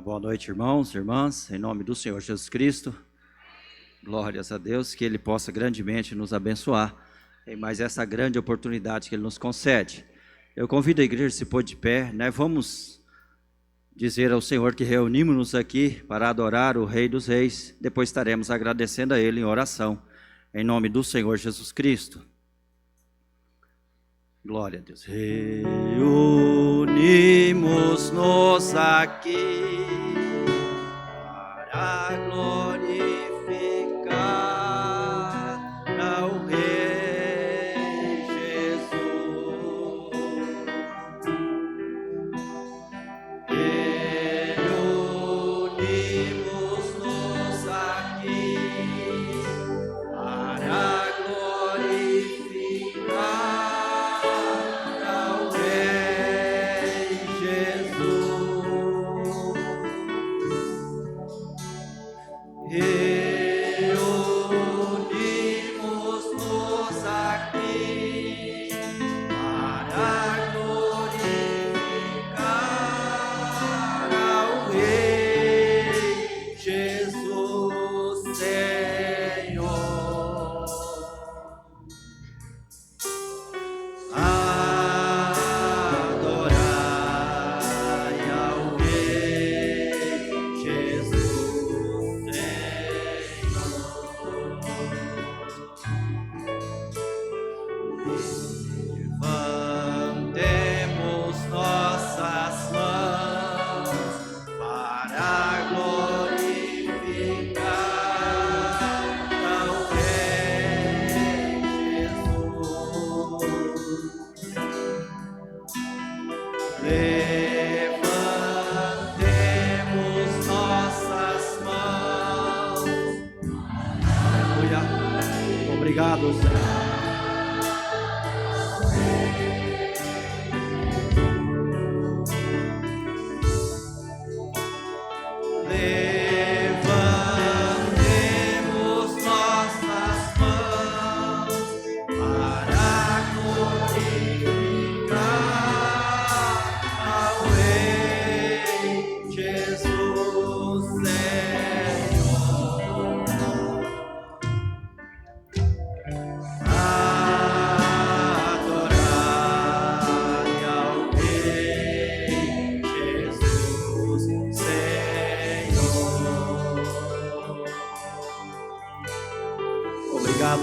Boa noite, irmãos e irmãs, em nome do Senhor Jesus Cristo. Glórias a Deus, que Ele possa grandemente nos abençoar em mais essa grande oportunidade que Ele nos concede. Eu convido a igreja a se pôr de pé, Vamos dizer ao Senhor que reunimos-nos aqui para adorar o Rei dos Reis. Depois estaremos agradecendo a Ele em oração, em nome do Senhor Jesus Cristo. Glória a Deus. Reunimos-nos aqui para glorificar ao Rei Jesus. Reunimos-nos aqui para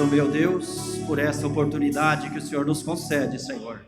meu Deus, por essa oportunidade que o Senhor nos concede, Senhor,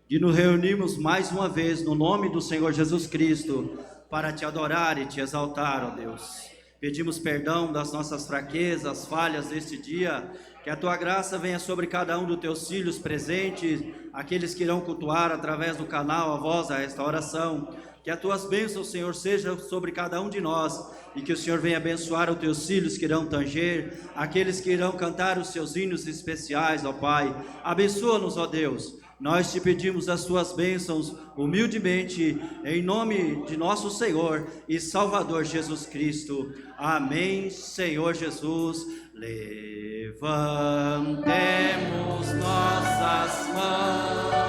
de nos reunirmos mais uma vez no nome do Senhor Jesus Cristo para te adorar e te exaltar, ó Deus. Pedimos perdão das nossas fraquezas, falhas deste dia, que a tua graça venha sobre cada um dos teus filhos presentes, aqueles que irão cultuar através do canal A Voz da Restauração. Que as tuas bênçãos, Senhor, sejam sobre cada um de nós e que o Senhor venha abençoar os teus filhos que irão tanger, aqueles que irão cantar os seus hinos especiais, ó Pai. Abençoa-nos, ó Deus. Nós te pedimos as tuas bênçãos humildemente, em nome de nosso Senhor e Salvador Jesus Cristo. Amém, Senhor Jesus. Levantemos nossas mãos.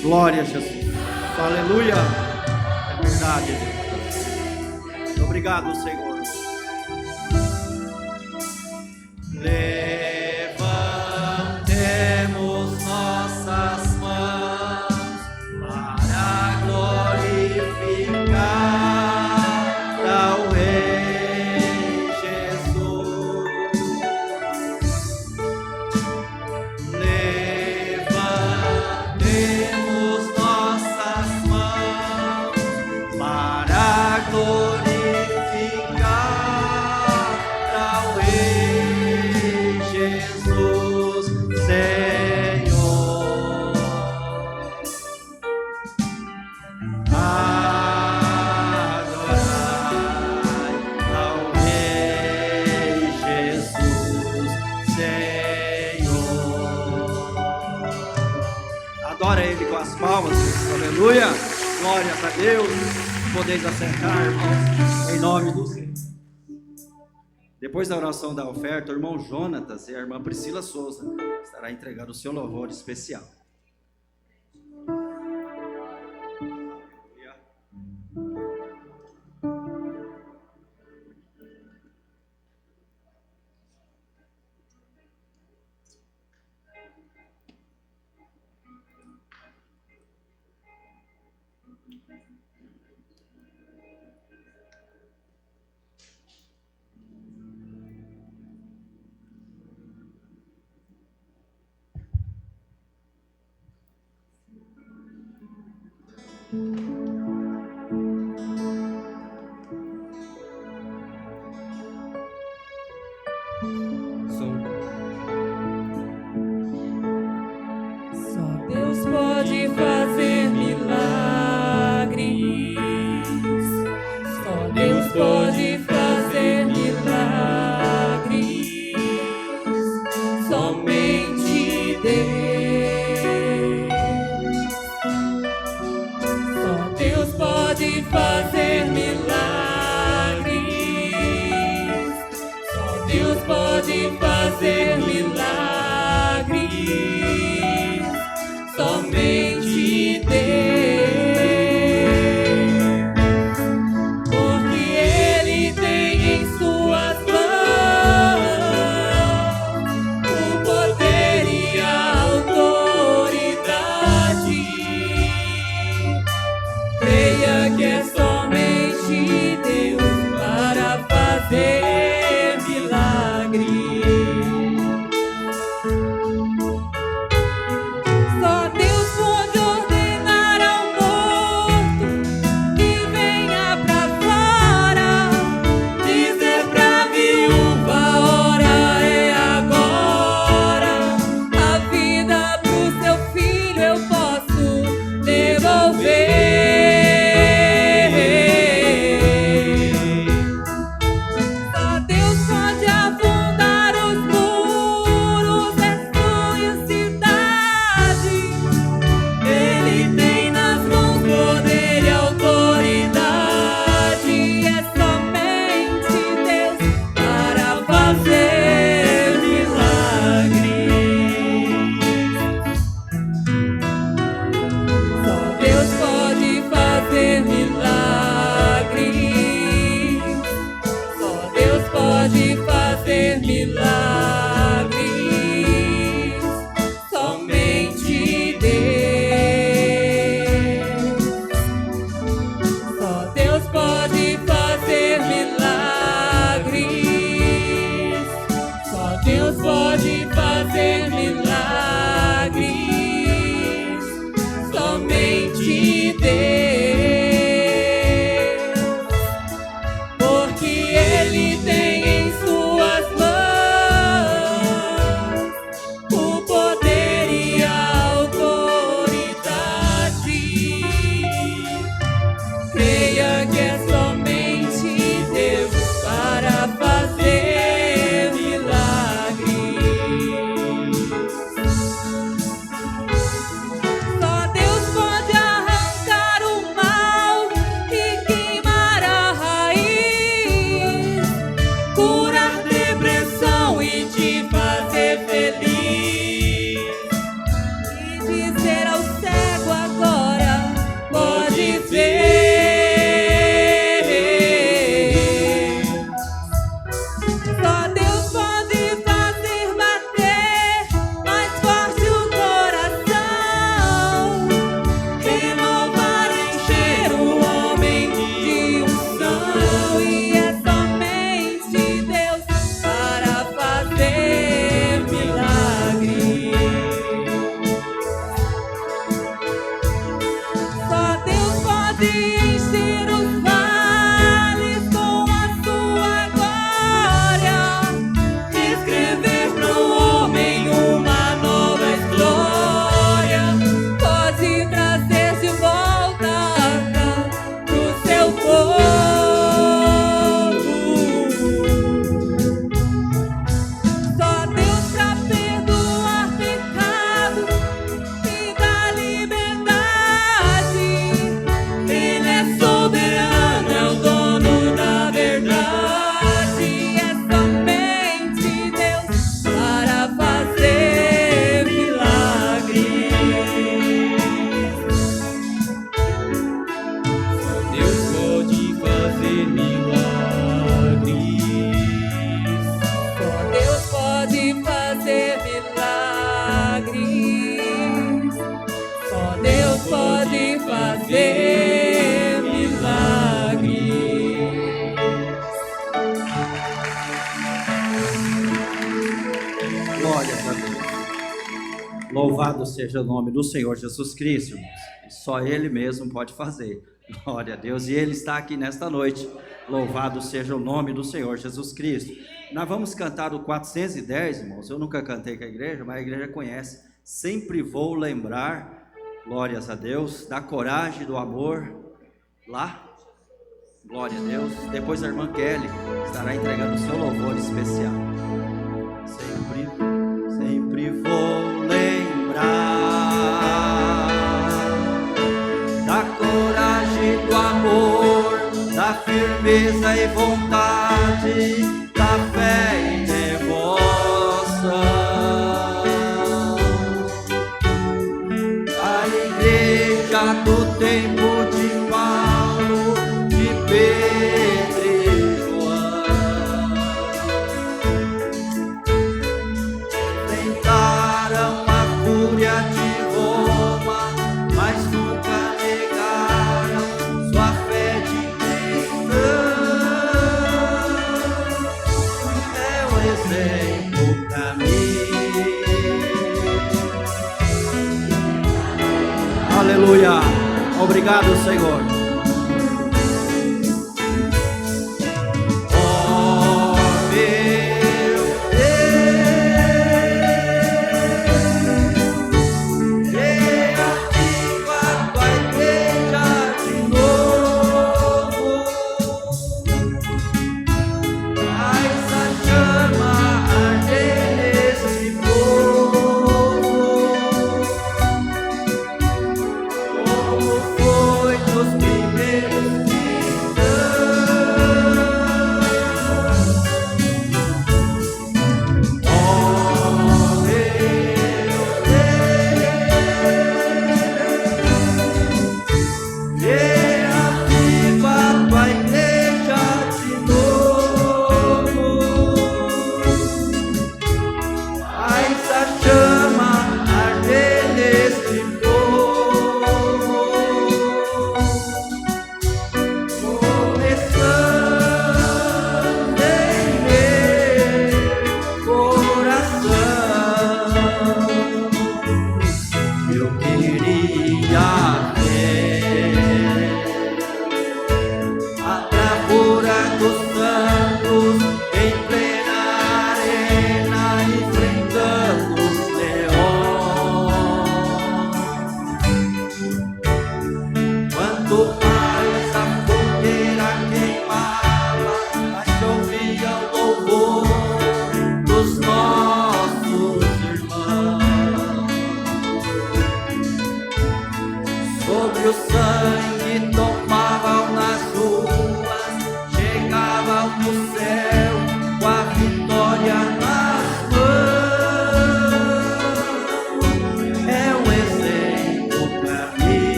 Glória a Jesus, aleluia, é verdade, Deus. Obrigado, Senhor. Levantemos nossas mãos para glorificar ao Rei Jesus. Levantemos nossas mãos para glorificar ao Rei Jesus, Senhor. Adorai ao Rei Jesus, Senhor. Adora Ele com as palmas, aleluia. Glórias a Deus. Podeis assentar, irmãos, em nome do Senhor. Depois da oração da oferta, o irmão Jonatas e a irmã Priscila Souza estará entregando o seu louvor especial. Louvado seja o nome do Senhor Jesus Cristo, irmãos. só Ele mesmo pode fazer. Glória a Deus. E Ele está aqui nesta noite. Louvado seja o nome do Senhor Jesus Cristo. Nós vamos cantar o 410, irmãos. Eu nunca cantei com a igreja, mas a igreja conhece. Sempre vou lembrar, glórias a Deus, da coragem, do amor. Lá, glória a Deus. Depois a irmã Kelly estará entregando o seu louvor especial. Sempre vou lembrar da coragem, do amor, da firmeza e vontade, da fé e devoção. A igreja do tempo de Paulo, de Pedro e João tentaram a fúria de Roma, mas nunca negaram sua fé de cristão. É um exemplo para mim. Aleluia. Obrigado, Senhor.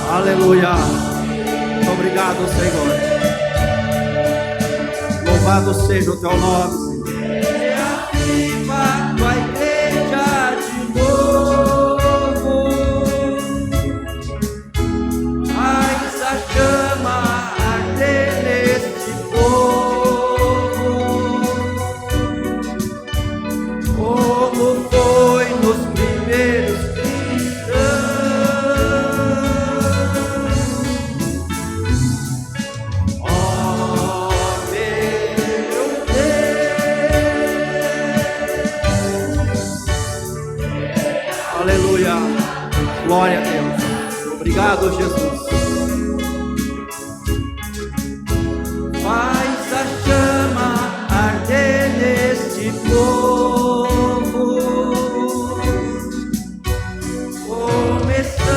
Aleluia. Obrigado, Senhor. Louvado seja o teu nome, Senhor. Reaviva tua igreja de novo. Faz a chama arder neste povo, como foi nos primeiros glória a Deus. Obrigado, Jesus. Faz a chama arder neste povo, começando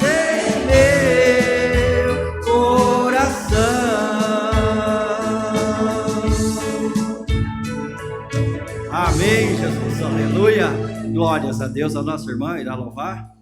em meu coração. Amém, Jesus. Aleluia. Glórias a Deus. A nossa irmã irá louvar.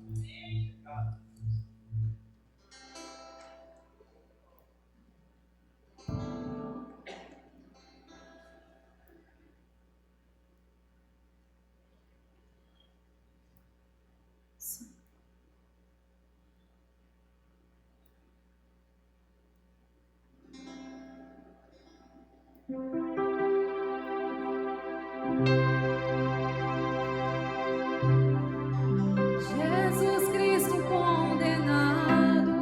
Jesus Cristo condenado,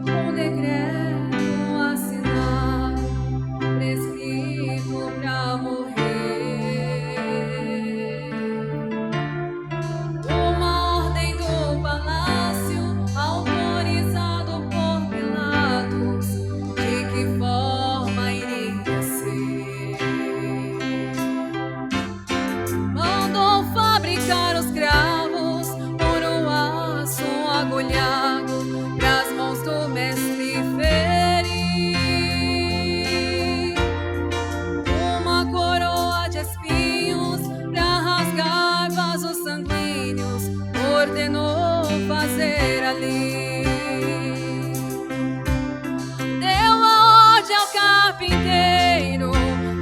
com decreto assinado, prescrito pra morrer. Uma ordem do palácio, autorizado por Pilatos, de que forma iria ser? Mandou fabricar os cravos, por um aço agulhado, pras mãos do mestre ferir. Uma coroa de espinhos, pra rasgar vasos sanguíneos, ordenou fazer ali. Deu a ordem ao carpinteiro,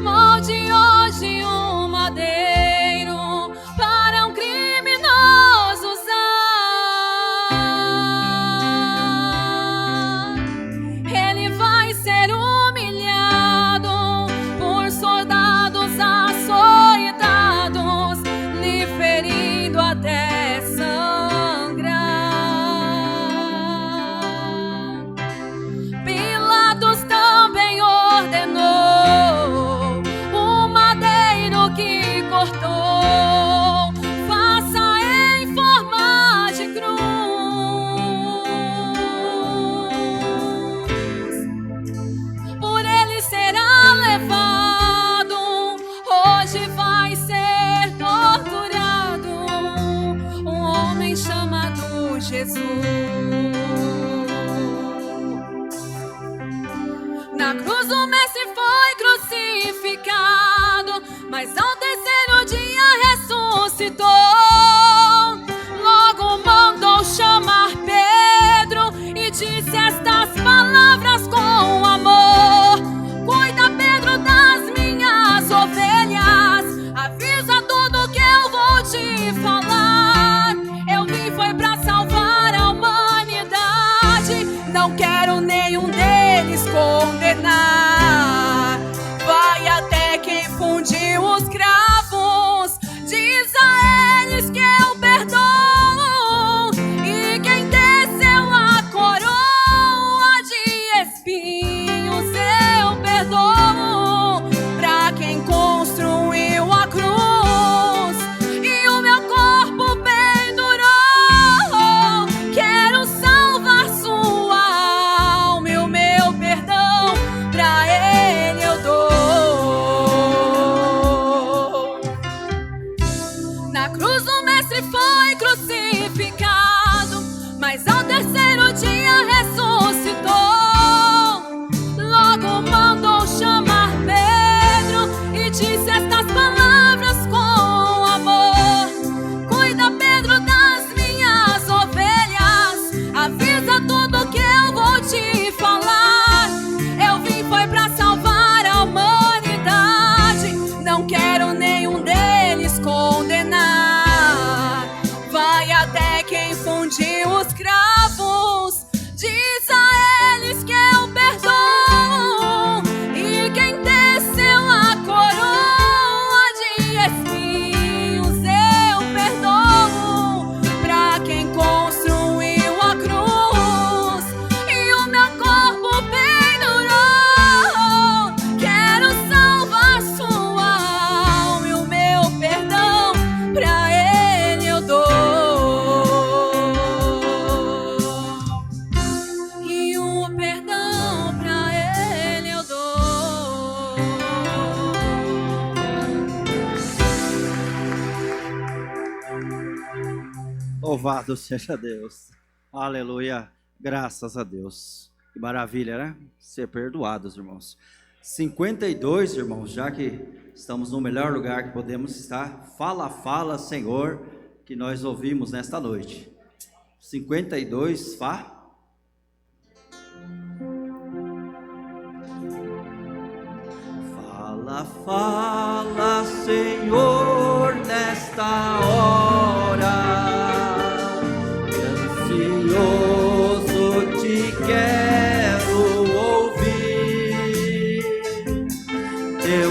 molde hoje um madeiro para um criminoso usar. Ele vai ser humilhado por soldados açoitados, lhe ferindo até sangrar. Pilatos também ordenou o madeiro que cortou, faça em forma de cruz. Por ele será levado, hoje vai ser torturado, um homem chamado Jesus. Na cruz o mestre foi crucificado, mas ao terceiro dia ressuscitou. Logo mandou chamar Pedro e disse estas palavras com amor: cuida, Pedro, das minhas ovelhas, avisa tudo que eu vou te falar. Eu vim foi pra salvar a humanidade, não quero nenhum deles condenar. Vai até quem fundiu os cravos, diz a eles que eu perdoo. E quem desceu a coroa de espinhos eu perdoo. Pra quem construiu a cruz e o meu corpo pendurou, quero salvar sua alma e o meu perdão pra ele eu dou. Na cruz o mestre foi crucificado, mas ao terceiro dia ressuscitou. Logo mandou chamar Pedro e disse estas palavras com amor: cuida, Pedro, das minhas ovelhas, avisa tudo que eu vou te falar. Eu vim foi pra salvar a humanidade, não quero nenhum deles condenar. Vai até quem fundiu os cravos, diz a eles que eu perdoo. E quem desceu a coroa de espinhos eu perdoo. Pra quem construiu a cruz e o meu corpo pendurou, quero salvar sua alma e o meu perdão pra ele eu dou. E o perdão pra ele eu dou. Louvado seja Deus. Aleluia. Graças a Deus. Que maravilha, né? Ser perdoados, irmãos. 52, irmãos, já que estamos no melhor lugar que podemos estar. Fala, fala, Senhor, que nós ouvimos nesta noite. 52, Fá. Fala, fala, Senhor, nesta hora. Ansioso te quero ouvir. Teu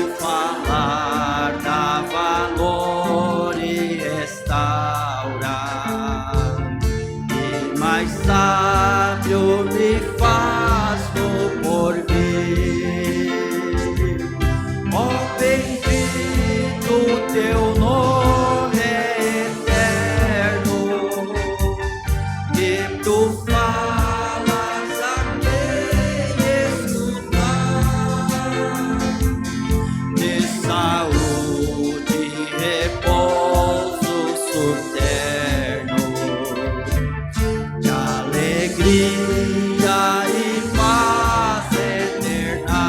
teu nome é eterno, e tu falas a quem escutar, de saúde e repouso suterno, de alegria e paz eterna.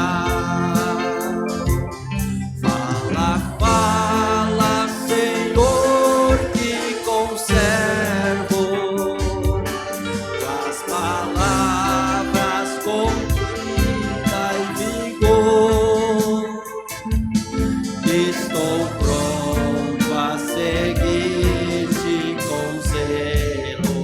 Fala, fala, Senhor, que conservo as palavras com vida e vigor. Estou pronto a seguir-te com zelo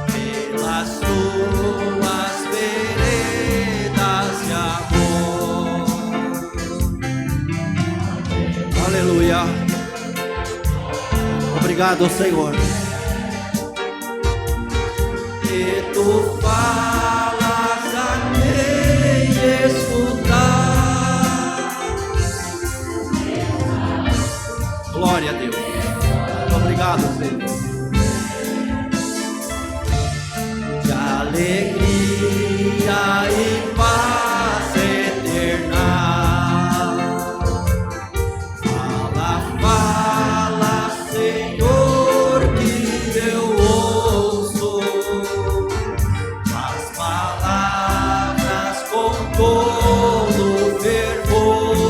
pelas tuas veredas de amor. Aleluia. Obrigado, Senhor. E tu falas a quem escutar. Glória a Deus. Obrigado, Senhor. De alegria e paz eterna. Fala, fala, Senhor, que eu ouço as palavras com todo fervor,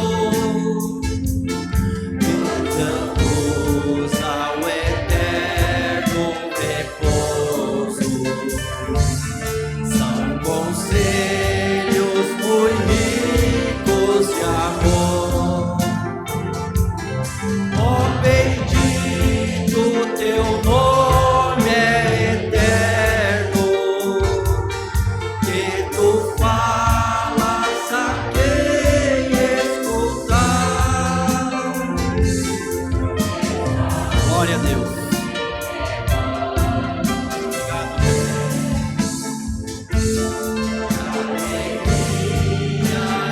levando-os ao eterno repouso. São conselhos muito ricos de amor. Ó bendito teu nome é eterno, que tu falas a quem escutar. Glória a Deus. Obrigado, alegria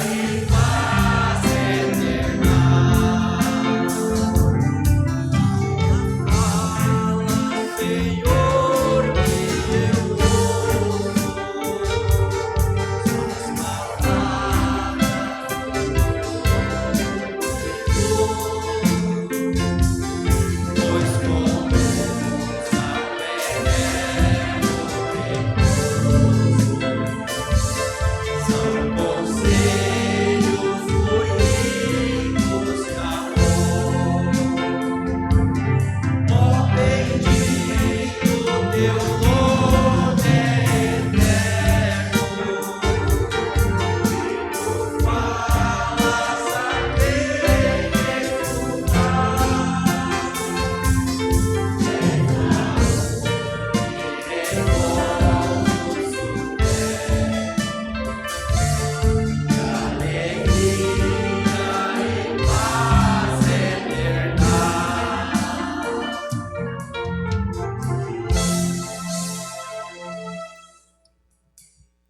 e paz eterna. Fala, Senhor, que eu ouço as palavras pois conduz ao eterno repouso. São conselhos muito ricos de amor. Ó bendito teu nome é eterno, tu falas a quem escutar.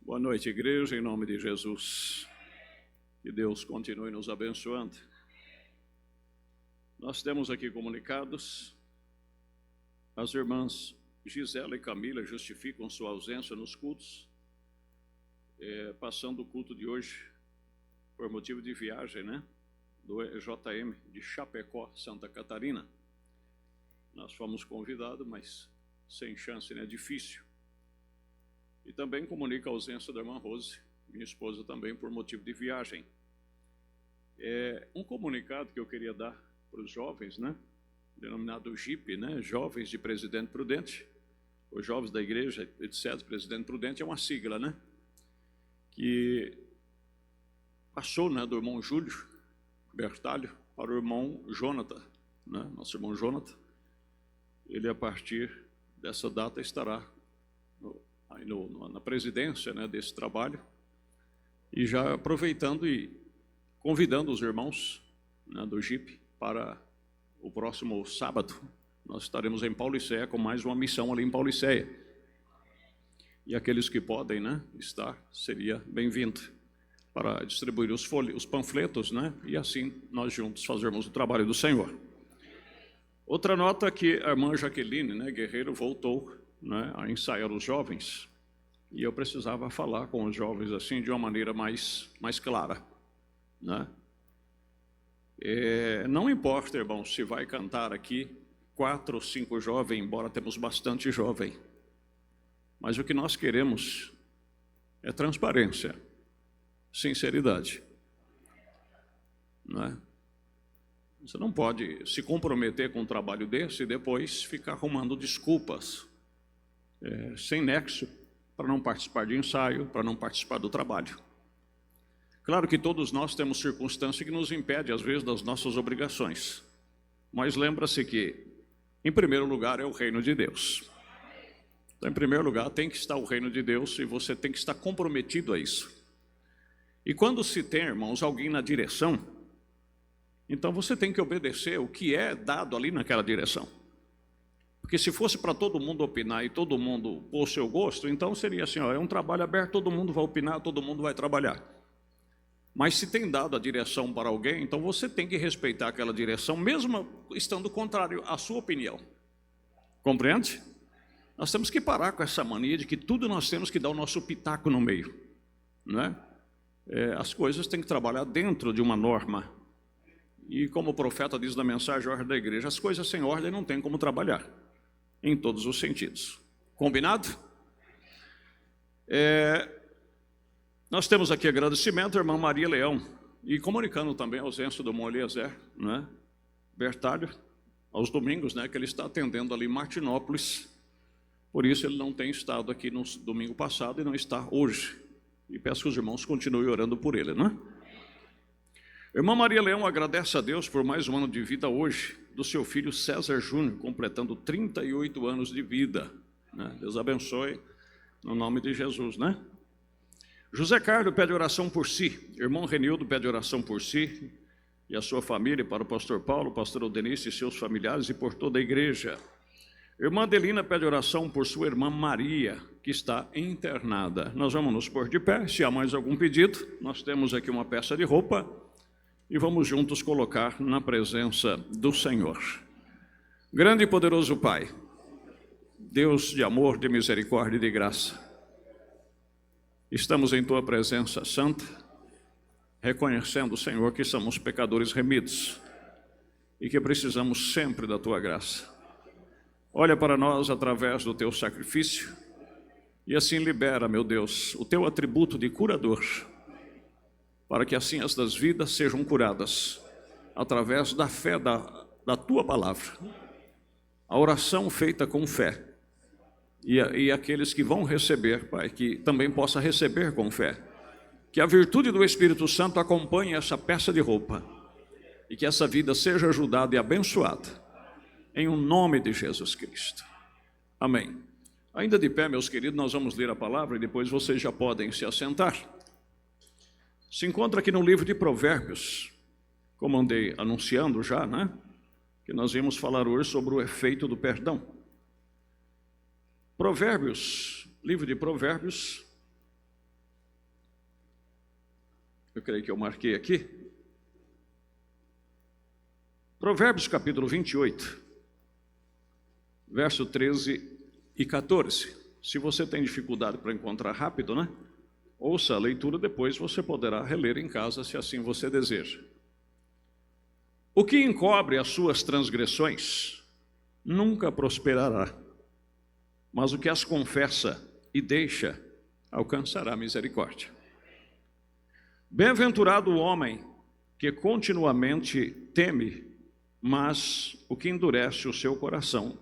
Boa noite, igreja, em nome de Jesus. Que Deus continue nos abençoando. Nós temos aqui comunicados. As irmãs Gisela e Camila justificam sua ausência nos cultos, passando o culto de hoje por motivo de viagem, né? Do EJM de Chapecó, Santa Catarina. Nós fomos convidados, mas sem chance, né? Difícil. E também comunica a ausência da irmã Rose, minha esposa, também por motivo de viagem. Um comunicado que eu queria dar para os jovens, né? Denominado JIP, né? Jovens de Presidente Prudente, os jovens da igreja, etc. Presidente Prudente é uma sigla, né? Que passou, né, do irmão Júlio Bertalho para o irmão Jonathan, né? Nosso irmão Jonathan. Ele, a partir dessa data, estará na presidência, né, desse trabalho, e já aproveitando e convidando os irmãos, né, do JIP para o próximo sábado. Nós estaremos em Paulicéia com mais uma missão ali em Paulicéia. E aqueles que podem, né, estar, seria bem-vindo. para distribuir os panfletos, né? E assim nós juntos fazermos o trabalho do Senhor. Outra nota que a irmã Jaqueline, né, Guerreiro, voltou, né, a ensaiar os jovens, e eu precisava falar com os jovens assim de uma maneira mais clara, né? Não importa, irmão, se vai cantar aqui 4 ou 5 jovens, embora temos bastante jovem, mas o que nós queremos é transparência, sinceridade, não é? Você não pode se comprometer com um trabalho desse e depois ficar arrumando desculpas sem nexo para não participar de ensaio, para não participar do trabalho. Claro que todos nós temos circunstância que nos impede, às vezes, das nossas obrigações, mas lembra-se que, em primeiro lugar, é o reino de Deus. Então, em primeiro lugar, tem que estar o reino de Deus e você tem que estar comprometido a isso. E quando se tem, irmãos, alguém na direção, então você tem que obedecer o que é dado ali naquela direção. Porque se fosse para todo mundo opinar e todo mundo pôr o seu gosto, então seria assim, é um trabalho aberto, todo mundo vai opinar, todo mundo vai trabalhar. Mas se tem dado a direção para alguém, então você tem que respeitar aquela direção, mesmo estando contrário à sua opinião. Compreende? Nós temos que parar com essa mania de que tudo nós temos que dar o nosso pitaco no meio, não é? As coisas têm que trabalhar dentro de uma norma. E como o profeta diz na mensagem ordem da igreja, as coisas sem ordem não tem como trabalhar, em todos os sentidos. Combinado? Nós temos aqui agradecimento à irmã Maria Leão, e comunicando também a ausência do irmão Eliezer, né, Bertalho, aos domingos, né, que ele está atendendo ali em Martinópolis, por isso ele não tem estado aqui no domingo passado e não está hoje. E peço que os irmãos continuem orando por ele, né? Irmã Maria Leão agradece a Deus por mais um ano de vida hoje, do seu filho César Júnior, completando 38 anos de vida, né? Deus abençoe, no nome de Jesus, né? José Carlos pede oração por si, irmão Renildo pede oração por si e a sua família, para o pastor Paulo, pastor Odenice e seus familiares e por toda a igreja. Irmã Adelina pede oração por sua irmã Maria, que está internada. Nós vamos nos pôr de pé, se há mais algum pedido, nós temos aqui uma peça de roupa, e vamos juntos colocar na presença do Senhor. Grande e poderoso Pai, Deus de amor, de misericórdia e de graça, estamos em Tua presença santa, reconhecendo, Senhor, que somos pecadores remidos e que precisamos sempre da Tua graça. Olha para nós através do Teu sacrifício e assim libera, meu Deus, o Teu atributo de curador, para que assim estas vidas sejam curadas, através da fé da Tua palavra. A oração feita com fé, e aqueles que vão receber, Pai, que também possa receber com fé. Que a virtude do Espírito Santo acompanhe essa peça de roupa, e que essa vida seja ajudada e abençoada, em o nome de Jesus Cristo. Amém. Ainda de pé, meus queridos, nós vamos ler a palavra, e depois vocês já podem se assentar. Se encontra aqui no livro de Provérbios, como andei anunciando já, né? Que nós íamos falar hoje sobre o efeito do perdão. Provérbios, livro de Provérbios, eu creio que eu marquei aqui. Provérbios capítulo 28, verso 13 e 14. Se você tem dificuldade para encontrar rápido, né? Ouça a leitura, depois você poderá reler em casa, se assim você deseja. O que encobre as suas transgressões nunca prosperará, mas o que as confessa e deixa alcançará misericórdia. Bem-aventurado o homem que continuamente teme, mas o que endurece o seu coração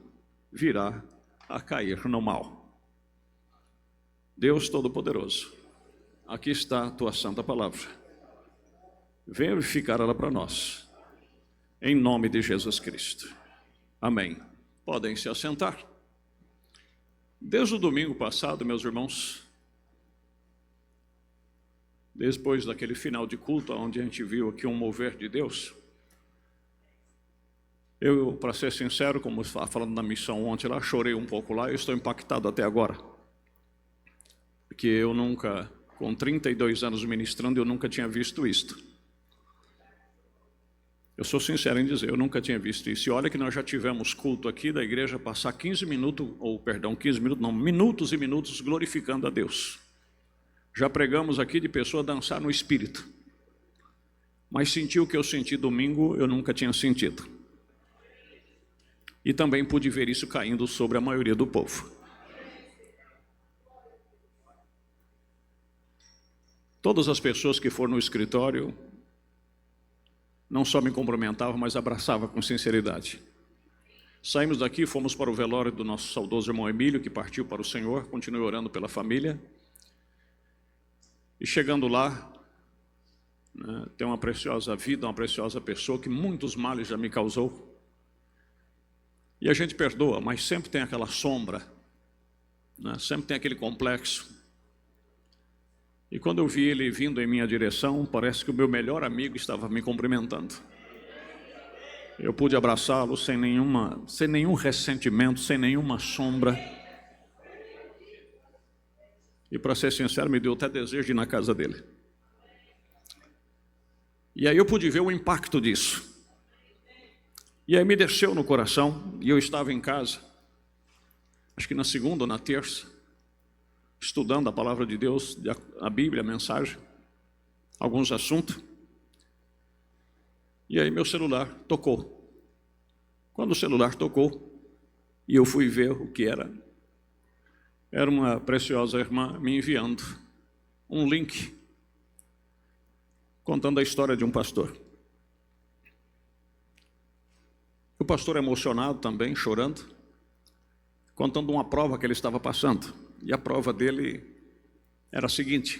virá a cair no mal. Deus Todo-Poderoso, aqui está a Tua santa palavra. Venha verificar ela para nós, em nome de Jesus Cristo. Amém. Podem se assentar. Desde o domingo passado, meus irmãos, depois daquele final de culto, onde a gente viu aqui um mover de Deus, eu, para ser sincero, como estava falando na missão ontem lá, chorei um pouco lá, eu estou impactado até agora, porque eu nunca Com 32 anos ministrando, eu nunca tinha visto isto. Eu sou sincero em dizer, eu nunca tinha visto isso. E olha que nós já tivemos culto aqui da igreja passar 15 minutos, minutos e minutos glorificando a Deus. Já pregamos aqui de pessoa dançar no Espírito. Mas sentir o que eu senti domingo, eu nunca tinha sentido. E também pude ver isso caindo sobre a maioria do povo. Todas as pessoas que foram no escritório não só me cumprimentavam, mas abraçavam com sinceridade. Saímos daqui, fomos para o velório do nosso saudoso irmão Emílio, que partiu para o Senhor, continuei orando pela família. E chegando lá, né, tem uma preciosa vida, uma preciosa pessoa que muitos males já me causou. E a gente perdoa, mas sempre tem aquela sombra, né, sempre tem aquele complexo. E quando eu vi ele vindo em minha direção, parece que o meu melhor amigo estava me cumprimentando. Eu pude abraçá-lo sem nenhum ressentimento, sem nenhuma sombra. E para ser sincero, me deu até desejo de ir na casa dele. E aí eu pude ver o impacto disso. E aí me desceu no coração, e eu estava em casa, acho que na segunda ou na terça, estudando a palavra de Deus, a Bíblia, a mensagem, alguns assuntos. E aí meu celular tocou. Quando o celular tocou, e eu fui ver o que era uma preciosa irmã me enviando um link, contando a história de um pastor. O pastor emocionado também, chorando, contando uma prova que ele estava passando. E a prova dele era a seguinte: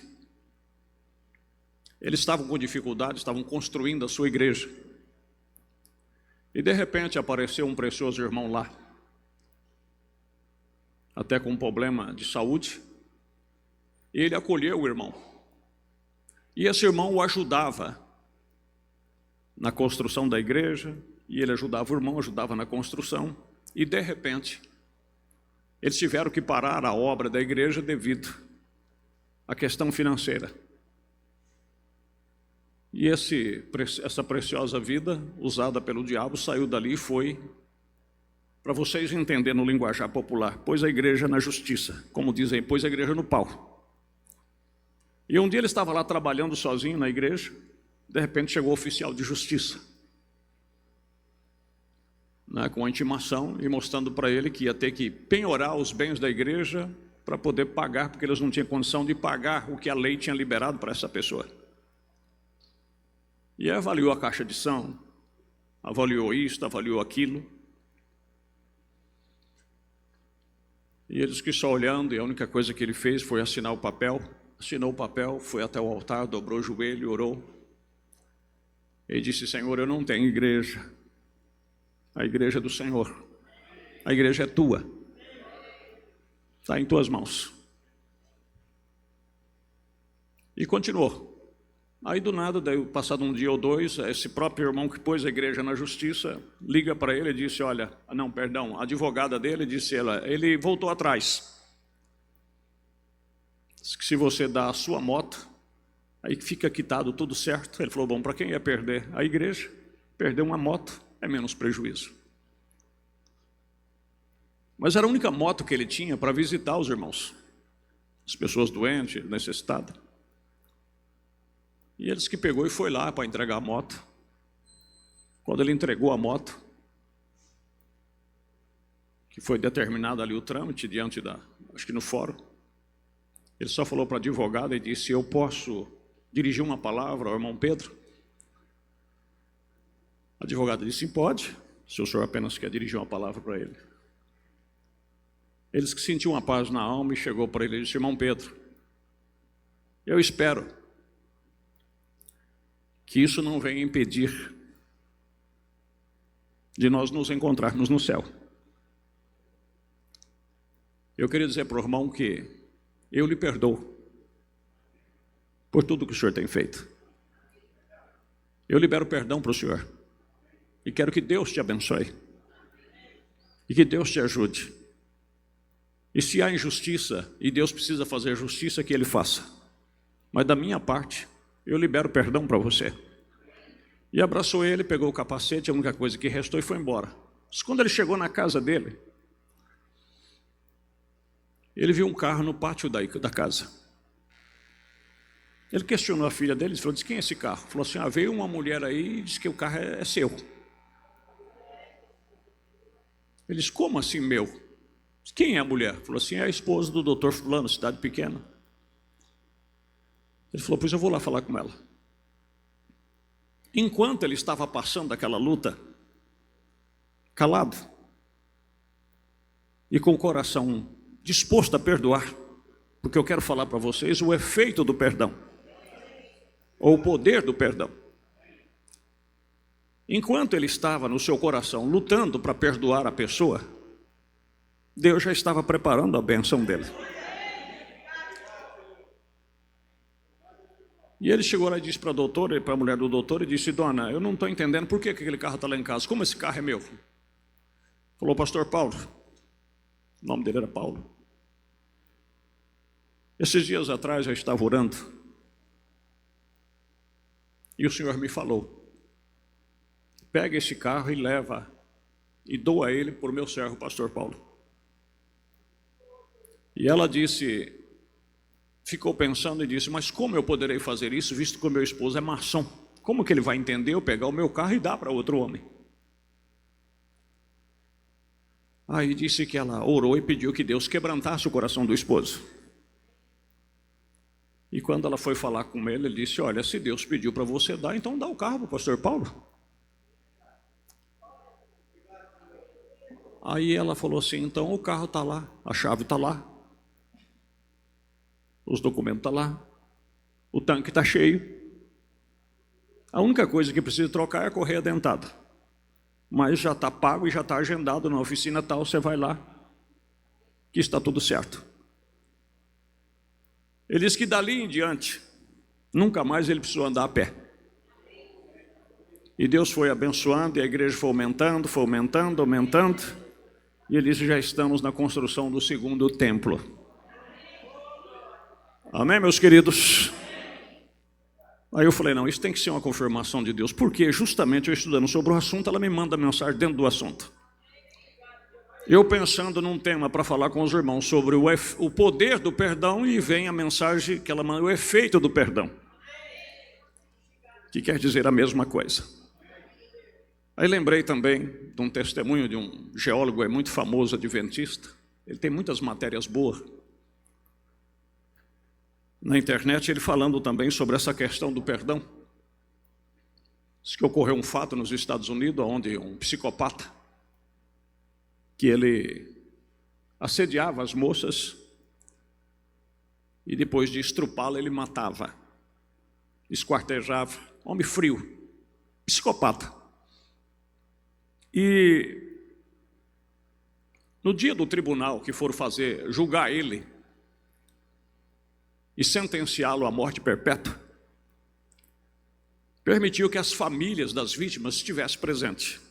eles estavam com dificuldade, estavam construindo a sua igreja. E de repente apareceu um precioso irmão lá, até com um problema de saúde, e ele acolheu o irmão. E esse irmão o ajudava na construção da igreja, e ele ajudava o irmão, ajudava na construção, e de repente eles tiveram que parar a obra da igreja devido à questão financeira. E essa preciosa vida, usada pelo diabo, saiu dali e foi, para vocês entenderem no linguajar popular, pôs a igreja na justiça, como dizem, pôs a igreja no pau. E um dia ele estava lá trabalhando sozinho na igreja, de repente chegou o oficial de justiça, né, com a intimação e mostrando para ele que ia ter que penhorar os bens da igreja para poder pagar, porque eles não tinham condição de pagar o que a lei tinha liberado para essa pessoa. E avaliou a caixa de som, avaliou isto, avaliou aquilo. E eles que só olhando, e a única coisa que ele fez foi assinar o papel. Assinou o papel, foi até o altar, dobrou o joelho, orou. E disse: Senhor, eu não tenho igreja. A igreja é do Senhor. A igreja é tua. Está em tuas mãos. E continuou. Aí do nada, daí, passado um dia ou dois, esse próprio irmão que pôs a igreja na justiça liga para ele e disse: olha, a advogada dele disse, ele voltou atrás. Diz que se você dá a sua moto, aí fica quitado tudo certo. Ele falou: bom, para quem ia perder? A igreja. Perder uma moto é menos prejuízo. Mas era a única moto que ele tinha para visitar os irmãos, as pessoas doentes, necessitadas. E eles que pegou e foi lá para entregar a moto. Quando ele entregou a moto, que foi determinado ali o trâmite diante acho que no fórum, ele só falou para a advogada e disse: eu posso dirigir uma palavra ao irmão Pedro? A advogada disse: sim, pode, se o senhor apenas quer dirigir uma palavra para ele. Eles que sentiam uma paz na alma e chegou para ele e disse: irmão Pedro, eu espero que isso não venha impedir de nós nos encontrarmos no céu. Eu queria dizer para o irmão que eu lhe perdoo por tudo que o senhor tem feito. Eu libero perdão para o senhor. E quero que Deus te abençoe. E que Deus te ajude. E se há injustiça, e Deus precisa fazer justiça, que Ele faça. mas da minha parte, eu libero perdão para você. E abraçou ele, pegou o capacete, a única coisa que restou, e foi embora. Mas quando ele chegou na casa dele, ele viu um carro no pátio da casa. Ele questionou a filha dele, falou, disse, quem é esse carro? Falou assim, veio uma mulher aí e disse que o carro é seu. Ele disse, como assim meu? Disse, quem é a mulher? Falou assim, é a esposa do doutor fulano, cidade pequena. Ele falou, pois eu vou lá falar com ela. Enquanto ele estava passando aquela luta, calado, e com o coração disposto a perdoar, porque eu quero falar para vocês o efeito do perdão, ou o poder do perdão. Enquanto ele estava no seu coração lutando para perdoar a pessoa, Deus já estava preparando a bênção dele. E ele chegou lá e disse para a doutora, para a mulher do doutor, e disse, dona, eu não estou entendendo por que aquele carro está lá em casa, como esse carro é meu? Falou, pastor Paulo, o nome dele era Paulo. Esses dias atrás eu estava orando, e o Senhor me falou, pega esse carro e leva, e doa ele por meu servo, pastor Paulo. E ela disse, ficou pensando e disse, mas como eu poderei fazer isso, visto que o meu esposo é maçom? Como que ele vai entender eu pegar o meu carro e dar para outro homem? Aí disse que ela orou e pediu que Deus quebrantasse o coração do esposo. E quando ela foi falar com ele, ele disse, olha, se Deus pediu para você dar, então dá o carro para o pastor Paulo. Aí ela falou assim, então o carro está lá, a chave está lá, os documentos estão lá, o tanque está cheio. A única coisa que precisa trocar é a correia dentada. Mas já está pago e já está agendado na oficina tal, você vai lá, que está tudo certo. Ele disse que dali em diante, nunca mais ele precisou andar a pé. E Deus foi abençoando, e a igreja foi aumentando, aumentando. E ele disse, já estamos na construção do segundo templo. Amém, meus queridos? Aí eu falei, não, isso tem que ser uma confirmação de Deus, porque justamente eu estudando sobre o assunto, ela me manda mensagem dentro do assunto. Eu pensando num tema para falar com os irmãos sobre o poder do perdão, e vem a mensagem que ela manda, o efeito do perdão, que quer dizer a mesma coisa. Aí lembrei também de um testemunho de um geólogo muito famoso, adventista. Ele tem muitas matérias boas na internet, ele falando também sobre essa questão do perdão. Diz que ocorreu um fato nos Estados Unidos, onde um psicopata, que ele assediava as moças, e depois de estrupá-la, ele matava, esquartejava, homem frio, psicopata. E no dia do tribunal que foram julgar ele e sentenciá-lo à morte perpétua, permitiu que as famílias das vítimas estivessem presentes.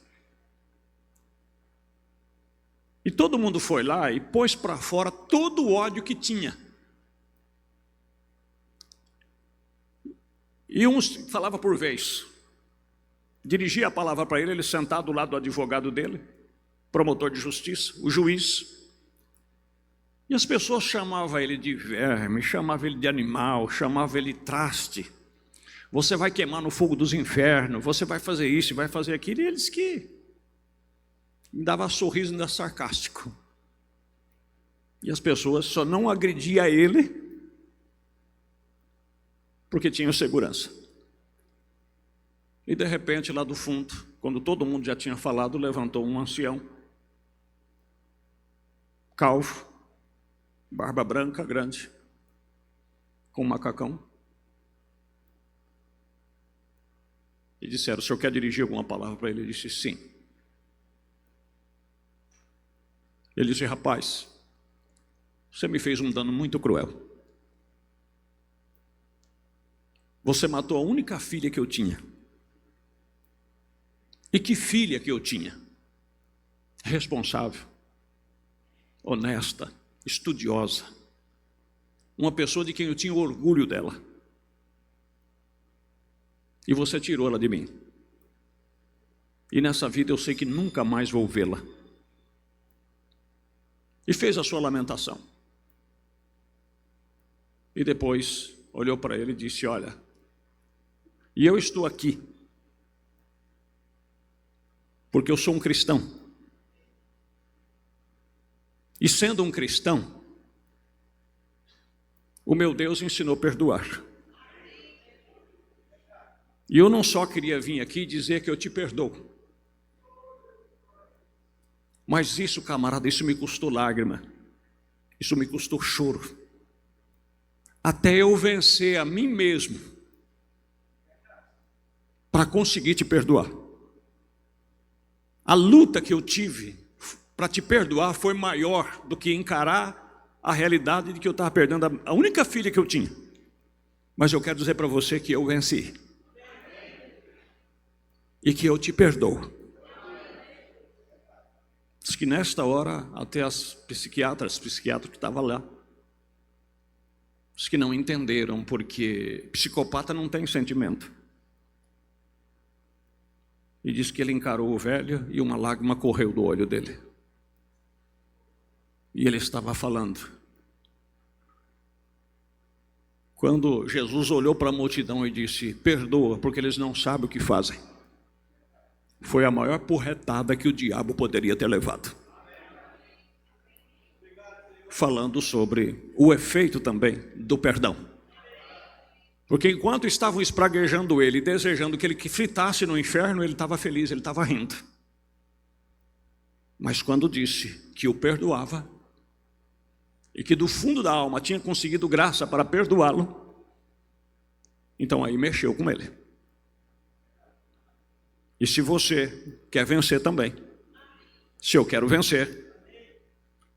E todo mundo foi lá e pôs para fora todo o ódio que tinha. E uns falava por vez, dirigia a palavra para ele sentado do lado do advogado dele, promotor de justiça, o juiz. E as pessoas chamavam ele de verme, chamavam ele de animal, chamavam ele de traste. Você vai queimar no fogo dos infernos, você vai fazer isso, vai fazer aquilo. E eles que me dava sorriso ainda sarcástico. E as pessoas só não agrediam ele porque tinham segurança. E de repente, lá do fundo, quando todo mundo já tinha falado, levantou um ancião, calvo, barba branca, grande, com um macacão. E disseram, o senhor quer dirigir alguma palavra para ele? Ele disse, sim. Ele disse, rapaz, você me fez um dano muito cruel. Você matou a única filha que eu tinha. E que filha que eu tinha? Responsável, honesta, estudiosa, uma pessoa de quem eu tinha orgulho dela. E você tirou ela de mim. E nessa vida eu sei que nunca mais vou vê-la. E fez a sua lamentação. E depois olhou para ele e disse: olha, e eu estou aqui porque eu sou um cristão. E sendo um cristão, o meu Deus ensinou a perdoar. E eu não só queria vir aqui dizer que eu te perdoo, mas isso, camarada, isso me custou lágrima, isso me custou choro, até eu vencer a mim mesmo, para conseguir te perdoar. A luta que eu tive para te perdoar foi maior do que encarar a realidade de que eu estava perdendo a única filha que eu tinha. Mas eu quero dizer para você que eu venci. E que eu te perdoo. Diz que nesta hora, até as psiquiatras que estavam lá, diz que não entenderam, porque psicopata não tem sentimento. E diz que ele encarou o velho e uma lágrima correu do olho dele. E ele estava falando. Quando Jesus olhou para a multidão e disse: perdoa, porque eles não sabem o que fazem. Foi a maior porretada que o diabo poderia ter levado. Falando sobre o efeito também do perdão. Porque enquanto estavam espraguejando ele, desejando que ele fritasse no inferno, ele estava feliz, ele estava rindo. Mas quando disse que o perdoava, e que do fundo da alma tinha conseguido graça para perdoá-lo, então aí mexeu com ele. E se você quer vencer também, se eu quero vencer,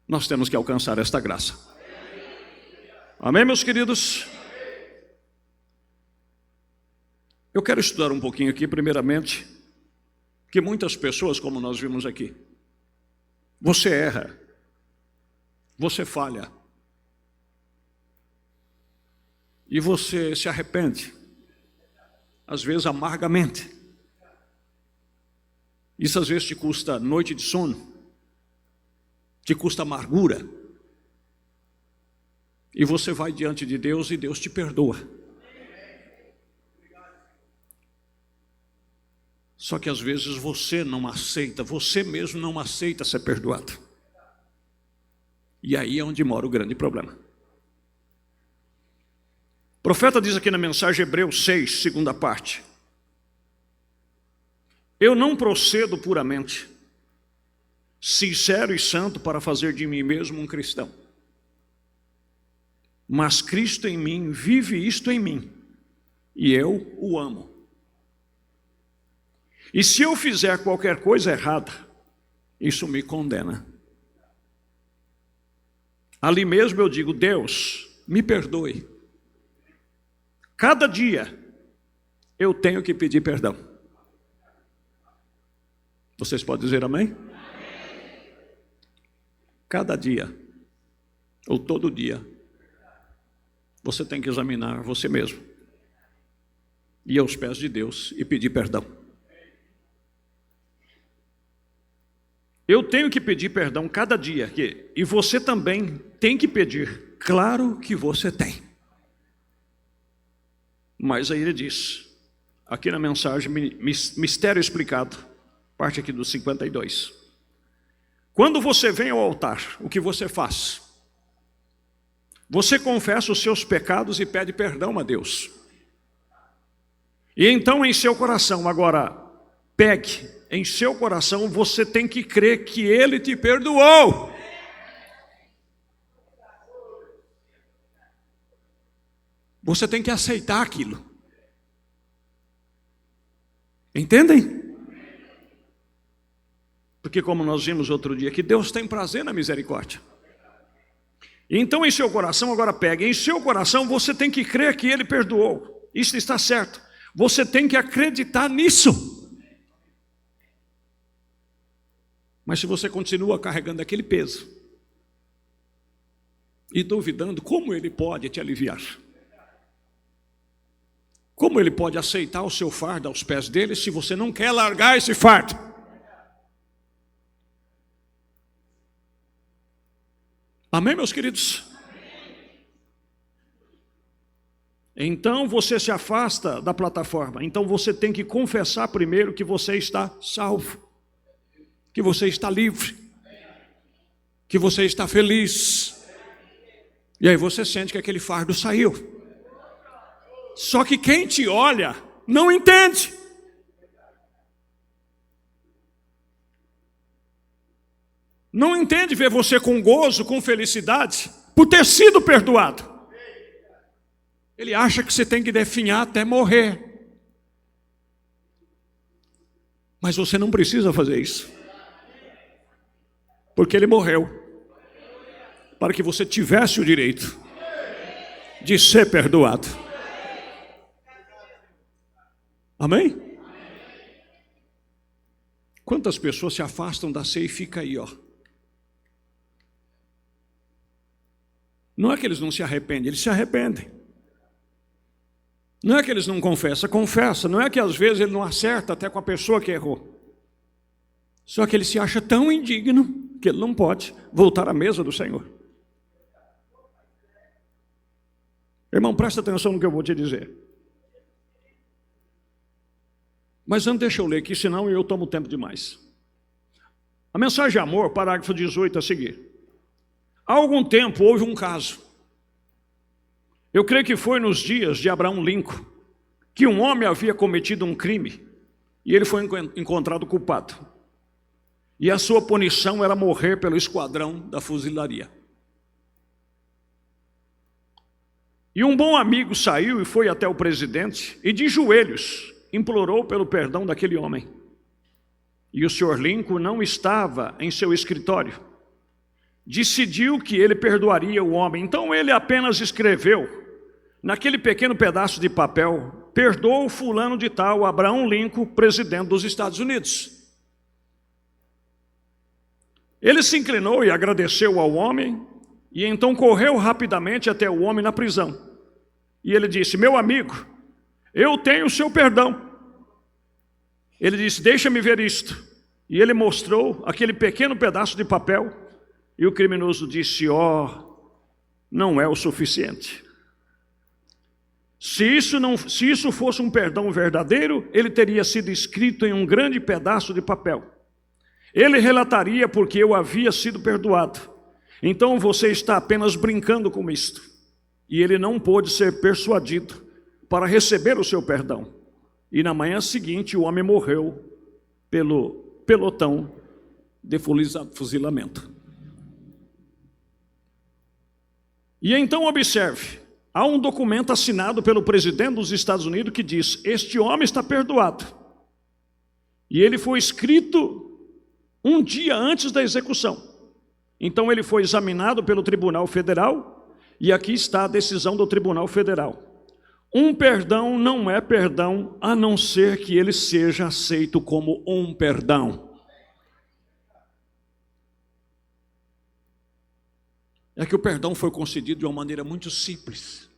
nós temos que alcançar esta graça. Amém, meus queridos? Eu quero estudar um pouquinho aqui, primeiramente, que muitas pessoas, como nós vimos aqui, você erra, você falha, e você se arrepende, às vezes amargamente. Isso às vezes te custa noite de sono, te custa amargura, e você vai diante de Deus e Deus te perdoa. Só que às vezes você não aceita, você mesmo não aceita ser perdoado. E aí é onde mora o grande problema. O profeta diz aqui na mensagem Hebreus 6, segunda parte: eu não procedo puramente, sincero e santo para fazer de mim mesmo um cristão. Mas Cristo em mim vive isto em mim, e eu o amo. E se eu fizer qualquer coisa errada, isso me condena. Ali mesmo eu digo: Deus, me perdoe. Cada dia eu tenho que pedir perdão. Vocês podem dizer amém? Cada dia, ou todo dia, você tem que examinar você mesmo, ir aos pés de Deus e pedir perdão. Eu tenho que pedir perdão cada dia, e você também tem que pedir. Claro que você tem. Mas aí ele diz, aqui na mensagem, mistério explicado, parte aqui do 52. Quando você vem ao altar, o que você faz? Você confessa os seus pecados e pede perdão a Deus. E então em seu coração, agora, pegue em seu coração, você tem que crer que Ele te perdoou. Você tem que aceitar aquilo. Entendem? Porque como nós vimos outro dia, que Deus tem prazer na misericórdia. Então em seu coração, agora pegue, em seu coração você tem que crer que Ele perdoou. Isso está certo. Você tem que acreditar nisso. Mas se você continua carregando aquele peso e duvidando, como Ele pode te aliviar? Como ele pode aceitar o seu fardo aos pés dele se você não quer largar esse fardo? Amém, meus queridos? Então você se afasta da plataforma. Então você tem que confessar primeiro que você está salvo, que você está livre, que você está feliz. E aí você sente que aquele fardo saiu. Só que quem te olha não entende. Não entende ver você com gozo, com felicidade, por ter sido perdoado. Ele acha que você tem que definhar até morrer. Mas você não precisa fazer isso. Porque ele morreu para que você tivesse o direito de ser perdoado. Amém? Quantas pessoas se afastam da ceia e ficam aí, ó. Não é que eles não se arrependem, eles se arrependem. Não é que eles não confessam, confessa. Não é que às vezes ele não acerta até com a pessoa que errou. Só que ele se acha tão indigno que ele não pode voltar à mesa do Senhor. Irmão, presta atenção no que eu vou te dizer. Mas antes deixa eu ler aqui, senão eu tomo tempo demais. A mensagem de amor, parágrafo 18 a seguir. Há algum tempo houve um caso. Eu creio que foi nos dias de Abraham Lincoln, que um homem havia cometido um crime e ele foi encontrado culpado. E a sua punição era morrer pelo esquadrão da fuzilaria. E um bom amigo saiu e foi até o presidente e de joelhos implorou pelo perdão daquele homem. E o senhor Lincoln não estava em seu escritório. Decidiu que ele perdoaria o homem. Então ele apenas escreveu naquele pequeno pedaço de papel: perdoa o fulano de tal, Abraham Lincoln, presidente dos Estados Unidos. Ele se inclinou e agradeceu ao homem, e então correu rapidamente até o homem na prisão. E ele disse: meu amigo, eu tenho o seu perdão. Ele disse: deixa-me ver isto. E ele mostrou aquele pequeno pedaço de papel, e o criminoso disse: não é o suficiente. Se isso fosse um perdão verdadeiro, ele teria sido escrito em um grande pedaço de papel. Ele relataria porque eu havia sido perdoado. Então você está apenas brincando com isto. E ele não pôde ser persuadido para receber o seu perdão. E na manhã seguinte o homem morreu pelo pelotão de fuzilamento. E então observe, há um documento assinado pelo presidente dos Estados Unidos que diz: este homem está perdoado. E ele foi escrito um dia antes da execução. Então ele foi examinado pelo Tribunal Federal, e aqui está a decisão do Tribunal Federal. Um perdão não é perdão, a não ser que ele seja aceito como um perdão. É que o perdão foi concedido de uma maneira muito simples.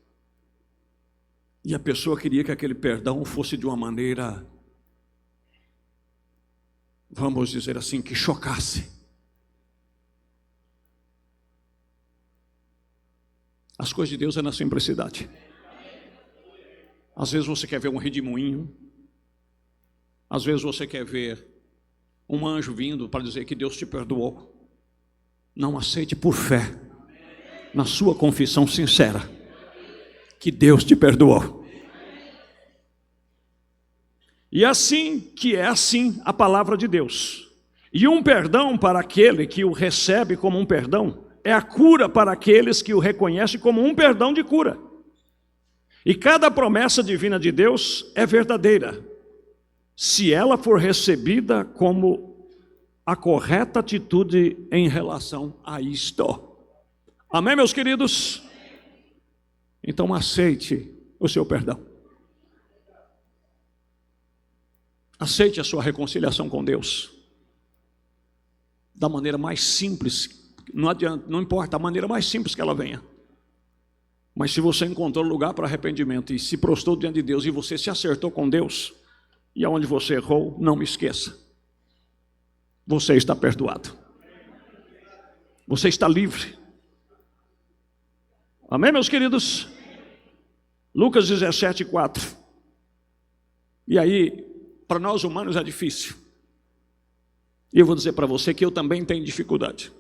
E a pessoa queria que aquele perdão fosse de uma maneira, vamos dizer assim, que chocasse. As coisas de Deus é na simplicidade. Às vezes você quer ver um redemoinho. Às vezes você quer ver um anjo vindo para dizer que Deus te perdoou. Não aceite por fé, na sua confissão sincera, que Deus te perdoou. E assim que é assim a palavra de Deus. E um perdão para aquele que o recebe como um perdão é a cura para aqueles que o reconhecem como um perdão de cura. E cada promessa divina de Deus é verdadeira, se ela for recebida como a correta atitude em relação a isto. Amém, meus queridos? Então aceite o seu perdão. Aceite a sua reconciliação com Deus da maneira mais simples. Não adianta, não importa a maneira mais simples que ela venha. Mas se você encontrou lugar para arrependimento e se prostrou diante de Deus e você se acertou com Deus, e aonde você errou, não me esqueça. Você está perdoado. Você está livre. Amém, meus queridos? Lucas 17:4. E aí, para nós humanos é difícil. E eu vou dizer para você que eu também tenho dificuldade.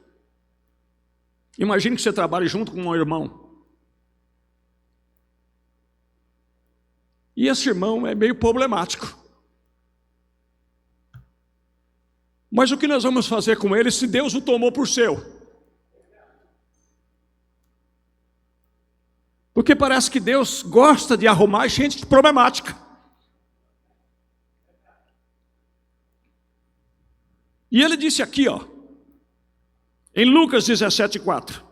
Imagine que você trabalhe junto com um irmão. E esse irmão é meio problemático. Mas o que nós vamos fazer com ele se Deus o tomou por seu? Porque parece que Deus gosta de arrumar gente problemática. E ele disse aqui, ó, em Lucas 17:4.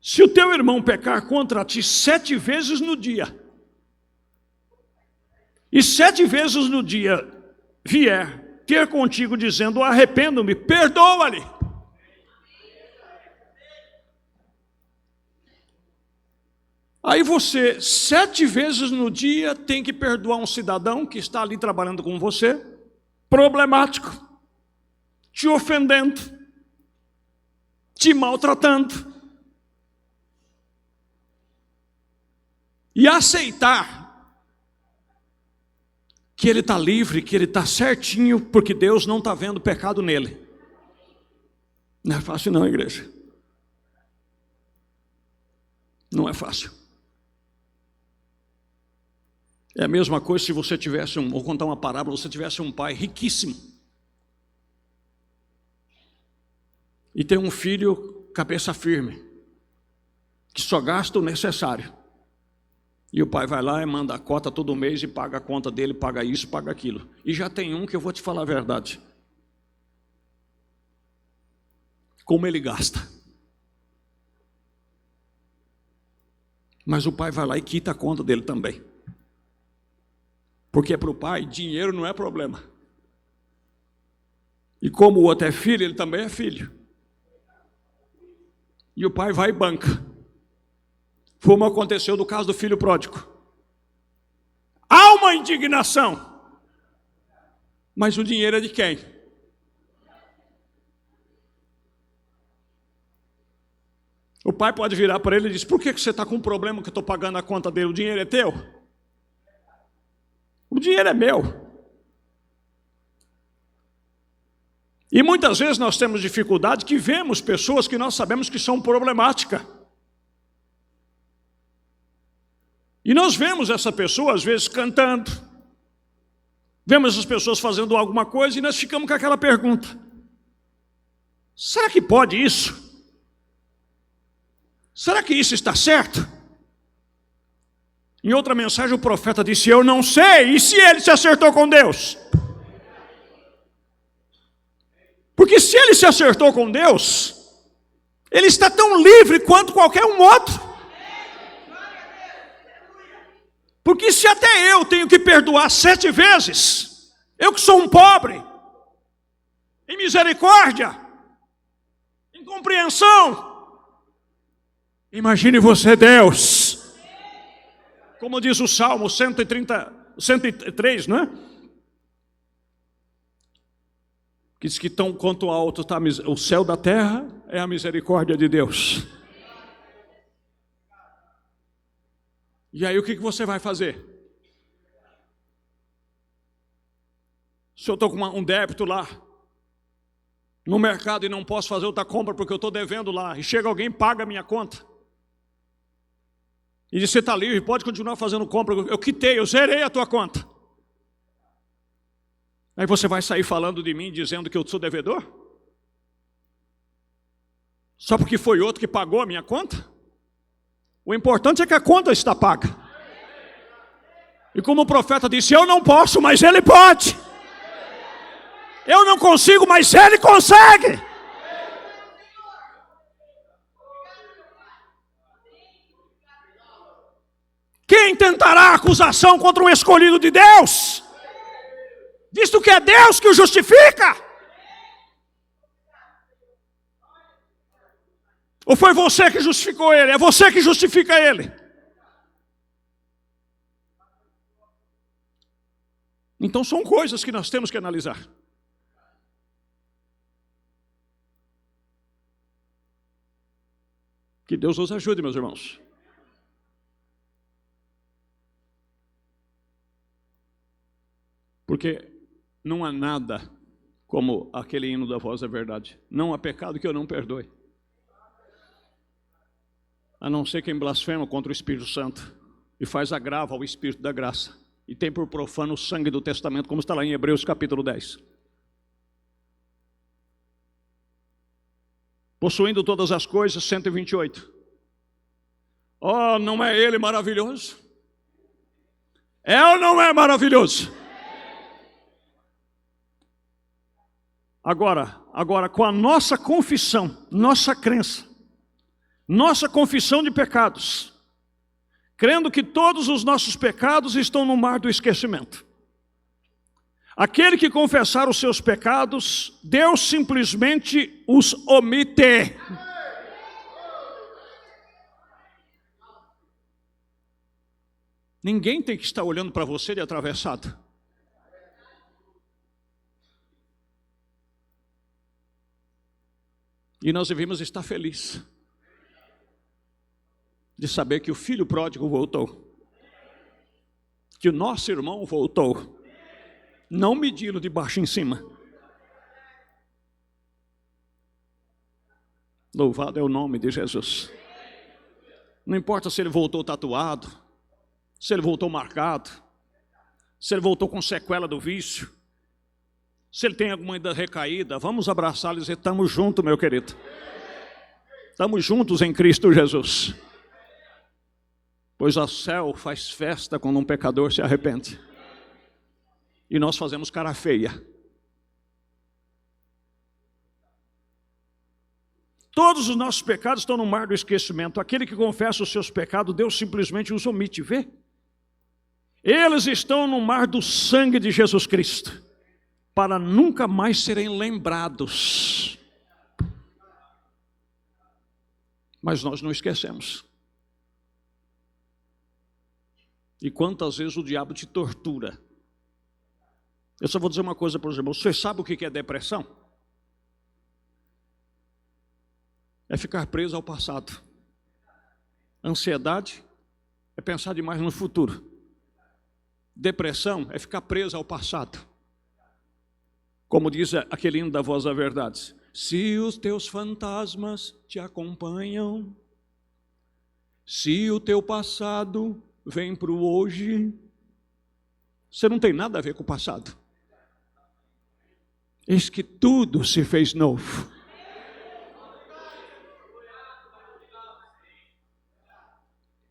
Se o teu irmão pecar contra ti 7 vezes no dia, e 7 vezes no dia vier ter contigo dizendo, arrependo-me, perdoa-lhe. Aí você, 7 vezes no dia, tem que perdoar um cidadão que está ali trabalhando com você, problemático, te ofendendo, te maltratando. E aceitar que ele está livre, que ele está certinho, porque Deus não está vendo pecado nele. Não é fácil não, igreja. Não é fácil. É a mesma coisa se você tivesse vou contar uma parábola, você tivesse um pai riquíssimo. E tem um filho cabeça firme, que só gasta o necessário. E o pai vai lá e manda a cota todo mês e paga a conta dele, paga isso, paga aquilo. E já tem um que eu vou te falar a verdade. Como ele gasta. Mas o pai vai lá e quita a conta dele também. Porque para o pai, dinheiro não é problema. E como o outro é filho, ele também é filho. E o pai vai e banca. Como aconteceu no caso do filho pródigo. Há uma indignação. Mas o dinheiro é de quem? O pai pode virar para ele e dizer, por que você está com um problema que eu estou pagando a conta dele? O dinheiro é teu? O dinheiro é meu. E muitas vezes nós temos dificuldade que vemos pessoas que nós sabemos que são problemáticas. E nós vemos essa pessoa, às vezes, cantando. Vemos as pessoas fazendo alguma coisa e nós ficamos com aquela pergunta. Será que pode isso? Será que isso está certo? Em outra mensagem o profeta disse, eu não sei. E se ele se acertou com Deus? Porque se ele se acertou com Deus, ele está tão livre quanto qualquer um outro. Porque se até eu tenho que perdoar 7 vezes, eu que sou um pobre, em misericórdia, em compreensão, imagine você, Deus. Como diz o Salmo 103, não é? Que diz que tão quanto alto está o céu da terra, é a misericórdia de Deus. E aí o que você vai fazer? Se eu estou com um débito lá, no mercado e não posso fazer outra compra porque eu estou devendo lá, e chega alguém e paga a minha conta, e diz, você está livre, pode continuar fazendo compra, eu quitei, eu zerei a tua conta. Aí você vai sair falando de mim, dizendo que eu sou devedor? Só porque foi outro que pagou a minha conta? O importante é que a conta está paga. E como o profeta disse, eu não posso, mas ele pode. Eu não consigo, mas ele consegue. Quem tentará acusação contra um escolhido de Deus? Visto que é Deus que o justifica. Ou foi você que justificou ele? É você que justifica ele. Então são coisas que nós temos que analisar. Que Deus nos ajude, meus irmãos. Porque não há nada como aquele hino da voz da verdade. Não há pecado que eu não perdoe. A não ser quem blasfema contra o Espírito Santo e faz agravo ao Espírito da graça e tem por profano o sangue do testamento, como está lá em Hebreus capítulo 10. Possuindo todas as coisas, 128. Oh, não é ele maravilhoso? É ou não é maravilhoso? Agora, com a nossa confissão, nossa crença, nossa confissão de pecados, crendo que todos os nossos pecados estão no mar do esquecimento. Aquele que confessar os seus pecados, Deus simplesmente os omite. Ninguém tem que estar olhando para você de atravessado. E nós devemos estar felizes de saber que o filho pródigo voltou, que o nosso irmão voltou, não medindo de baixo em cima. Louvado é o nome de Jesus. Não importa se ele voltou tatuado, se ele voltou marcado, se ele voltou com sequela do vício, se ele tem alguma ainda recaída, vamos abraçá-lo e dizer, estamos juntos, meu querido. Estamos juntos em Cristo Jesus. Pois o céu faz festa quando um pecador se arrepende. E nós fazemos cara feia. Todos os nossos pecados estão no mar do esquecimento. Aquele que confessa os seus pecados, Deus simplesmente os omite, vê? Eles estão no mar do sangue de Jesus Cristo, para nunca mais serem lembrados. Mas nós não esquecemos. E quantas vezes o diabo te tortura. Eu só vou dizer uma coisa para os irmãos. Você sabe o que é depressão? É ficar preso ao passado. Ansiedade é pensar demais no futuro. Depressão é ficar preso ao passado. Como diz aquele hino da voz da verdade. Se os teus fantasmas te acompanham, se o teu passado vem para o hoje, você não tem nada a ver com o passado. Eis que tudo se fez novo.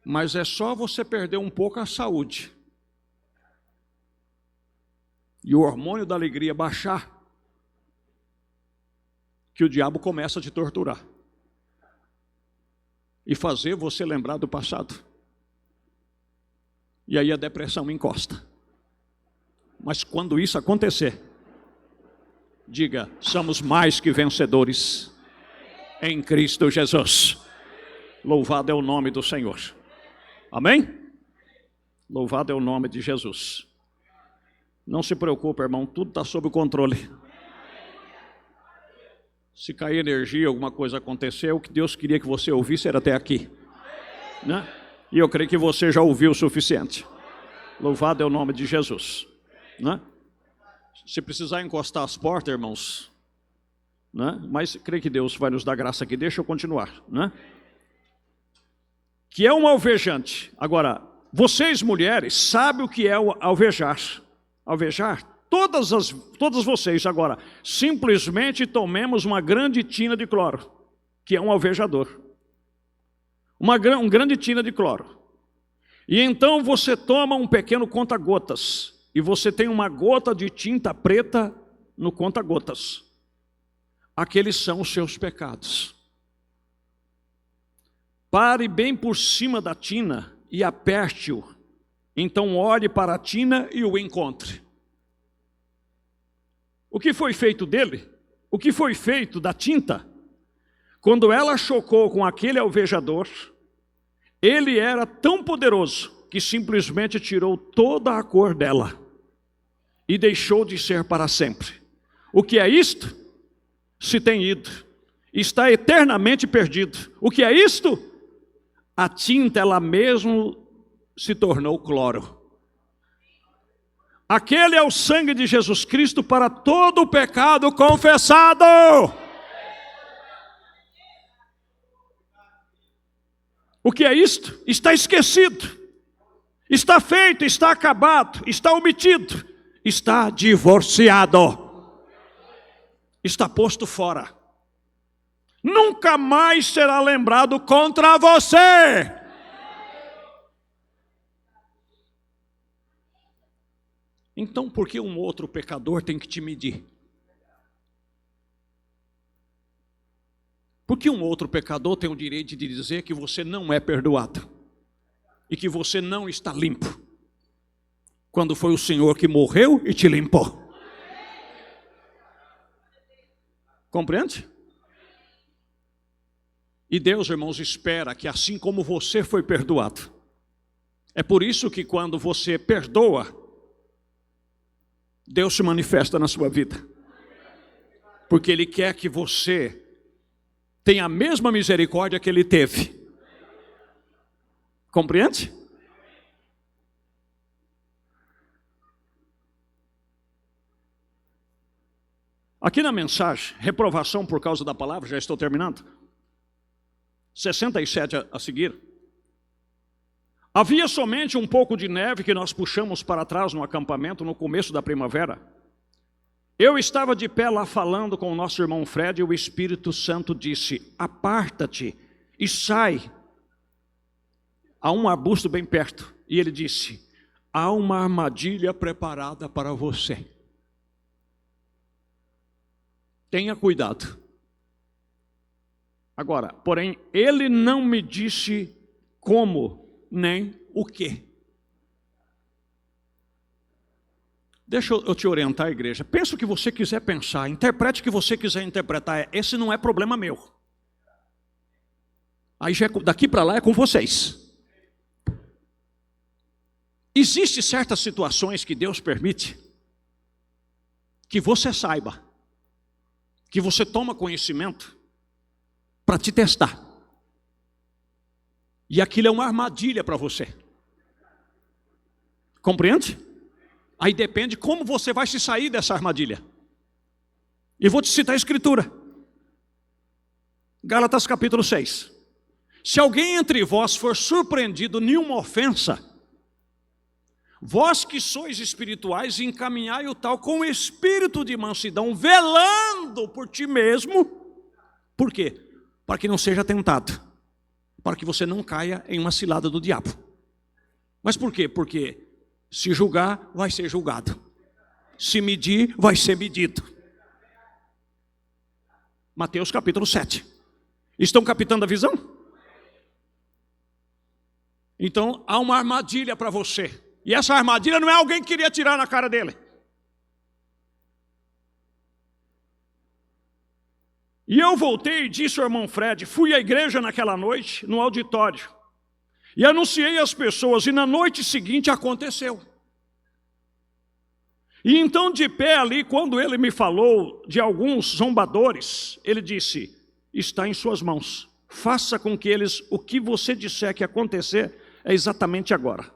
Mas é só você perder um pouco a saúde e o hormônio da alegria baixar, que o diabo começa a te torturar e fazer você lembrar do passado. E aí a depressão encosta. Mas quando isso acontecer, diga, somos mais que vencedores em Cristo Jesus. Louvado é o nome do Senhor. Amém? Louvado é o nome de Jesus. Não se preocupe, irmão, tudo está sob controle. Se cair energia, alguma coisa acontecer, o que Deus queria que você ouvisse era até aqui, né? E eu creio que você já ouviu o suficiente. Louvado é o nome de Jesus, né? Se precisar encostar as portas, irmãos, né? Mas creio que Deus vai nos dar graça aqui. Deixa eu continuar, né? Que é um alvejante. Agora, vocês mulheres sabem o que é o alvejar. Alvejar, todas vocês agora, simplesmente tomemos uma grande tina de cloro, que é um alvejador. Um grande tina de cloro. E então você toma um pequeno conta-gotas, e você tem uma gota de tinta preta no conta-gotas. Aqueles são os seus pecados. Pare bem por cima da tina e aperte-o. Então olhe para a tina e o encontre. O que foi feito dele? O que foi feito da tinta? Quando ela chocou com aquele alvejador, ele era tão poderoso que simplesmente tirou toda a cor dela e deixou de ser para sempre. O que é isto? Se tem ido, está eternamente perdido. O que é isto? A tinta ela mesmo se tornou cloro. Aquele é o sangue de Jesus Cristo para todo o pecado confessado. O que é isto? Está esquecido, está feito, está acabado, está omitido, está divorciado, está posto fora. Nunca mais será lembrado contra você. Então, por que um outro pecador tem que te medir? Por que um outro pecador tem o direito de dizer que você não é perdoado e que você não está limpo, quando foi o Senhor que morreu e te limpou? Compreende? E Deus, irmãos, espera que assim como você foi perdoado, é por isso que quando você perdoa, Deus se manifesta na sua vida, porque Ele quer que você tenha a mesma misericórdia que Ele teve. Compreende? Aqui na mensagem, reprovação por causa da palavra, já estou terminando, 67 a seguir. Havia somente um pouco de neve que nós puxamos para trás no acampamento no começo da primavera. Eu estava de pé lá falando com o nosso irmão Fred e o Espírito Santo disse: aparta-te e sai. Há um arbusto bem perto. E ele disse: há uma armadilha preparada para você. Tenha cuidado. Agora, porém, ele não me disse como nem o quê. Deixa eu te orientar, igreja. Pensa o que você quiser pensar, interprete o que você quiser interpretar. Esse não é problema meu. Aí já daqui para lá é com vocês. Existem certas situações que Deus permite que você saiba, que você toma conhecimento para te testar. E aquilo é uma armadilha para você. Compreende? Aí depende como você vai se sair dessa armadilha. E vou te citar a Escritura. Gálatas capítulo 6. Se alguém entre vós for surpreendido em uma ofensa, vós que sois espirituais, encaminhai o tal com espírito de mansidão, velando por ti mesmo. Por quê? Para que não seja tentado, para que você não caia em uma cilada do diabo. Mas por quê? Porque se julgar, vai ser julgado. Se medir, vai ser medido. Mateus capítulo 7. Estão captando a visão? Então, há uma armadilha para você. E essa armadilha não é alguém que queria tirar na cara dele. E eu voltei e disse ao irmão Fred, fui à igreja naquela noite, no auditório, e anunciei às pessoas, e na noite seguinte aconteceu. E então de pé ali, quando ele me falou de alguns zombadores, ele disse, está em suas mãos, faça com que eles, o que você disser que acontecer, é exatamente agora.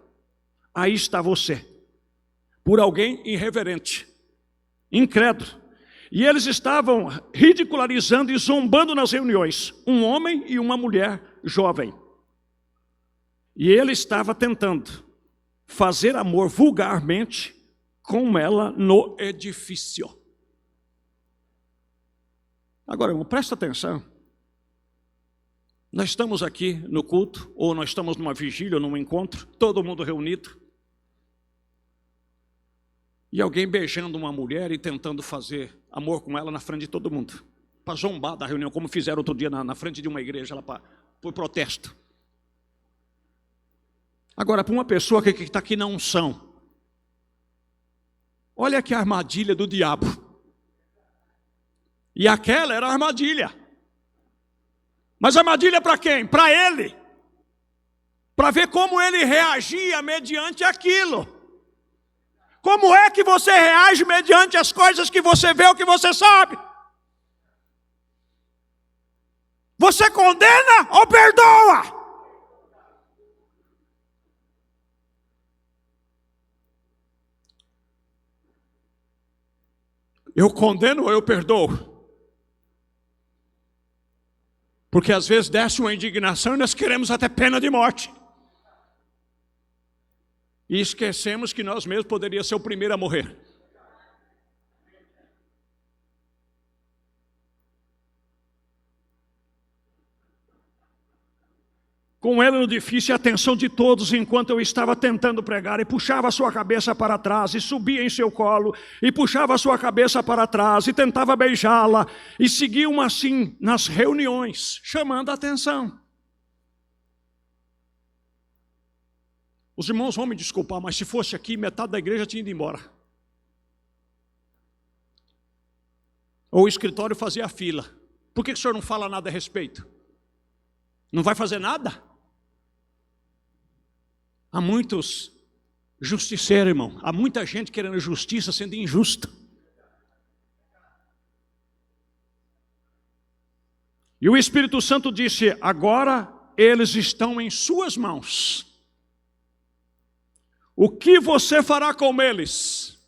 Aí está você, por alguém irreverente, incrédulo. E eles estavam ridicularizando e zombando nas reuniões, um homem e uma mulher jovem. E ele estava tentando fazer amor vulgarmente com ela no edifício. Agora, irmão, presta atenção. Nós estamos aqui no culto, ou nós estamos numa vigília, ou num encontro, todo mundo reunido. E alguém beijando uma mulher e tentando fazer amor com ela na frente de todo mundo. Para zombar da reunião, como fizeram outro dia na frente de uma igreja, lá por protesto. Agora, para uma pessoa que está aqui na unção, olha que armadilha do diabo. E aquela era a armadilha. Mas a armadilha é para quem? Para ele. Para ver como ele reagia mediante aquilo. Como é que você reage mediante as coisas que você vê ou que você sabe? Você condena ou perdoa? Eu condeno ou eu perdoo? Porque às vezes desce uma indignação e nós queremos até pena de morte. E esquecemos que nós mesmos poderíamos ser o primeiro a morrer. Com ele no difícil a atenção de todos enquanto eu estava tentando pregar, e puxava a sua cabeça para trás, e subia em seu colo, e puxava a sua cabeça para trás, e tentava beijá-la, e seguiam assim nas reuniões, chamando a atenção. Os irmãos vão me desculpar, mas se fosse aqui, metade da igreja tinha ido embora. Ou o escritório fazia fila. Por que o senhor não fala nada a respeito? Não vai fazer nada? Há muitos justiceiros, irmão. Há muita gente querendo justiça sendo injusta. E o Espírito Santo disse: agora eles estão em suas mãos. O que você fará com eles?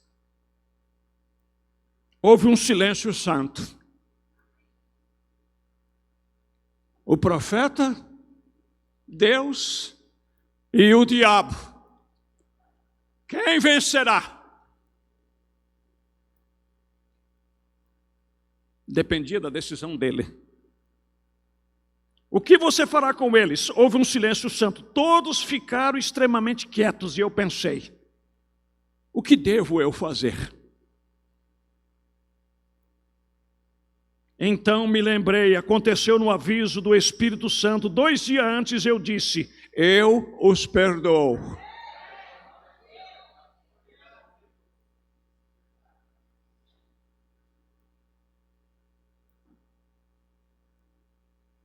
Houve um silêncio santo. O profeta, Deus e o diabo. Quem vencerá? Dependia da decisão dele. O que você fará com eles? Houve um silêncio santo. Todos ficaram extremamente quietos e eu pensei: o que devo eu fazer? Então me lembrei, aconteceu no aviso do Espírito Santo. 2 dias antes eu disse: eu os perdoo.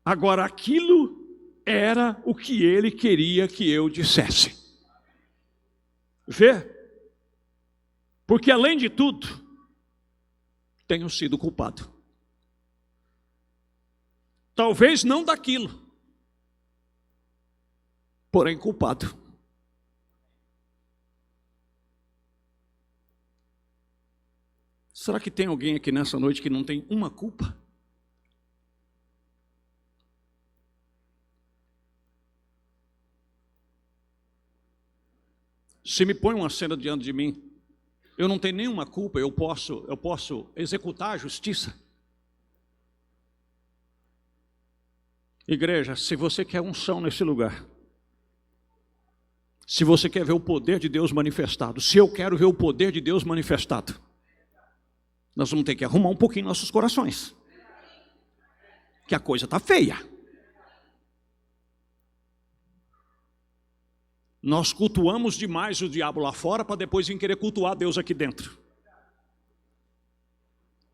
Agora aquilo era o que ele queria que eu dissesse. Vê? Porque além de tudo, tenho sido culpado. Talvez não daquilo, porém culpado. Será que tem alguém aqui nessa noite que não tem uma culpa? Se me põe uma cena diante de mim, eu não tenho nenhuma culpa, eu posso executar a justiça. Igreja, se você quer unção nesse lugar, se você quer ver o poder de Deus manifestado, se eu quero ver o poder de Deus manifestado, nós vamos ter que arrumar um pouquinho nossos corações, que a coisa está feia. Nós cultuamos demais o diabo lá fora para depois vir querer cultuar Deus aqui dentro.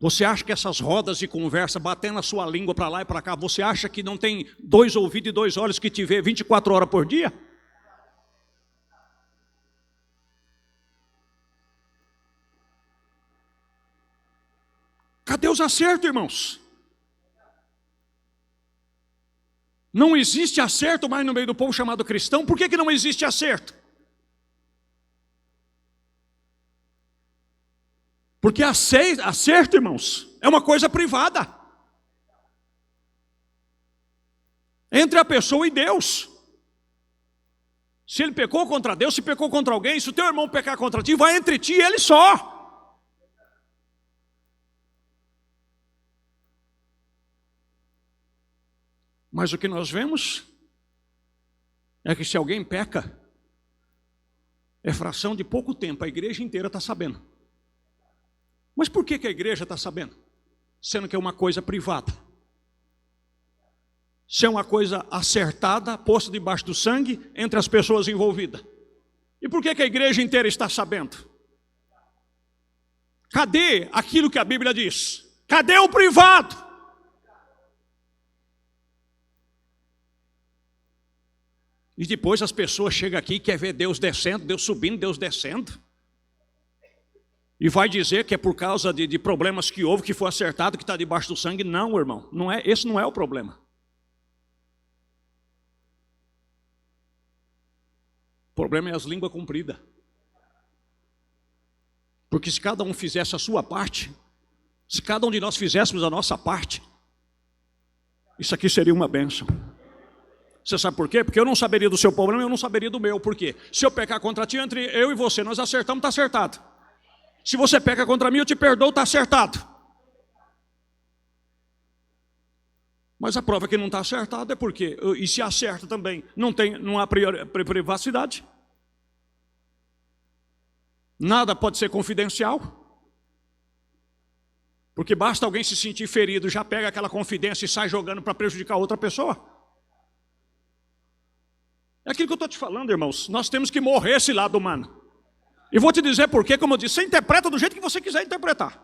Você acha que essas rodas de conversa, batendo a sua língua para lá e para cá, você acha que não tem 2 ouvidos e 2 olhos que te vê 24 horas por dia? Cadê os acertos, irmãos? Não existe acerto mais no meio do povo chamado cristão. Por que não existe acerto? Porque acerto, irmãos, é uma coisa privada. Entre a pessoa e Deus. Se ele pecou contra Deus, se pecou contra alguém, se o teu irmão pecar contra ti, vai entre ti e ele só. Mas o que nós vemos é que se alguém peca, é fração de pouco tempo, a igreja inteira está sabendo. Mas por que a igreja está sabendo? Sendo que é uma coisa privada. Se é uma coisa acertada, posta debaixo do sangue, entre as pessoas envolvidas. E por que a igreja inteira está sabendo? Cadê aquilo que a Bíblia diz? Cadê o privado? E depois as pessoas chegam aqui e querem ver Deus descendo, Deus subindo, Deus descendo. E vai dizer que é por causa de problemas que houve, que foi acertado, que está debaixo do sangue. Não, irmão, não é, esse não é o problema. O problema é as línguas compridas. Porque se cada um fizesse a sua parte, se cada um de nós fizéssemos a nossa parte, isso aqui seria uma bênção. Você sabe por quê? Porque eu não saberia do seu problema, eu não saberia do meu. Por quê? Se eu pecar contra ti, entre eu e você, nós acertamos, está acertado. Se você peca contra mim, eu te perdoo, está acertado. Mas a prova que não está acertado é porque, e se acerta também, não há privacidade. Nada pode ser confidencial. Porque basta alguém se sentir ferido, já pega aquela confidência e sai jogando para prejudicar outra pessoa. É aquilo que eu estou te falando, irmãos. Nós temos que morrer esse lado humano. E vou te dizer por quê, como eu disse, você interpreta do jeito que você quiser interpretar.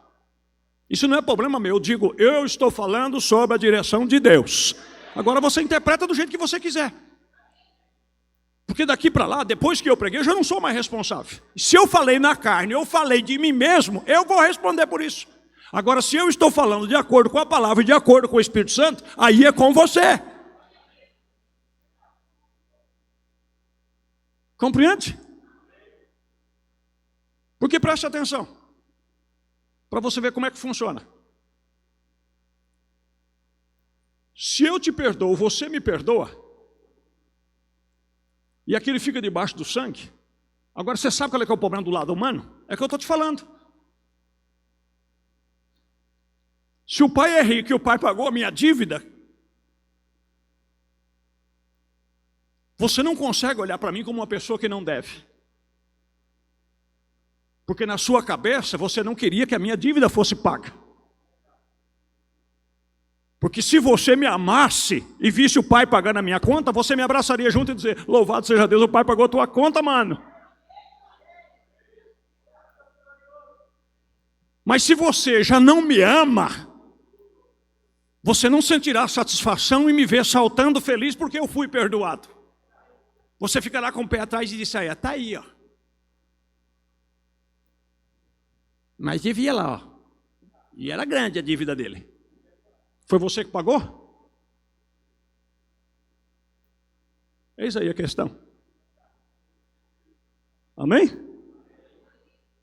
Isso não é problema meu, eu digo, eu estou falando sobre a direção de Deus. Agora você interpreta do jeito que você quiser. Porque daqui para lá, depois que eu preguei, eu já não sou mais responsável. Se eu falei na carne, eu falei de mim mesmo, eu vou responder por isso. Agora, se eu estou falando de acordo com a palavra e de acordo com o Espírito Santo, aí é com você. Compreende? Porque preste atenção, para você ver como é que funciona. Se eu te perdoo, você me perdoa, e aquele fica debaixo do sangue, agora você sabe qual é que é o problema do lado humano? É que eu estou te falando. Se o pai é rico e o pai pagou a minha dívida, você não consegue olhar para mim como uma pessoa que não deve. Porque na sua cabeça você não queria que a minha dívida fosse paga. Porque se você me amasse e visse o pai pagando a minha conta, você me abraçaria junto e dizer, louvado seja Deus, o pai pagou a tua conta, mano. Mas se você já não me ama, você não sentirá satisfação em me ver saltando feliz porque eu fui perdoado. Você ficará com o pé atrás e disse, está aí, ó. Mas devia lá, ó. E era grande a dívida dele. Foi você que pagou? Eis aí a questão. Amém?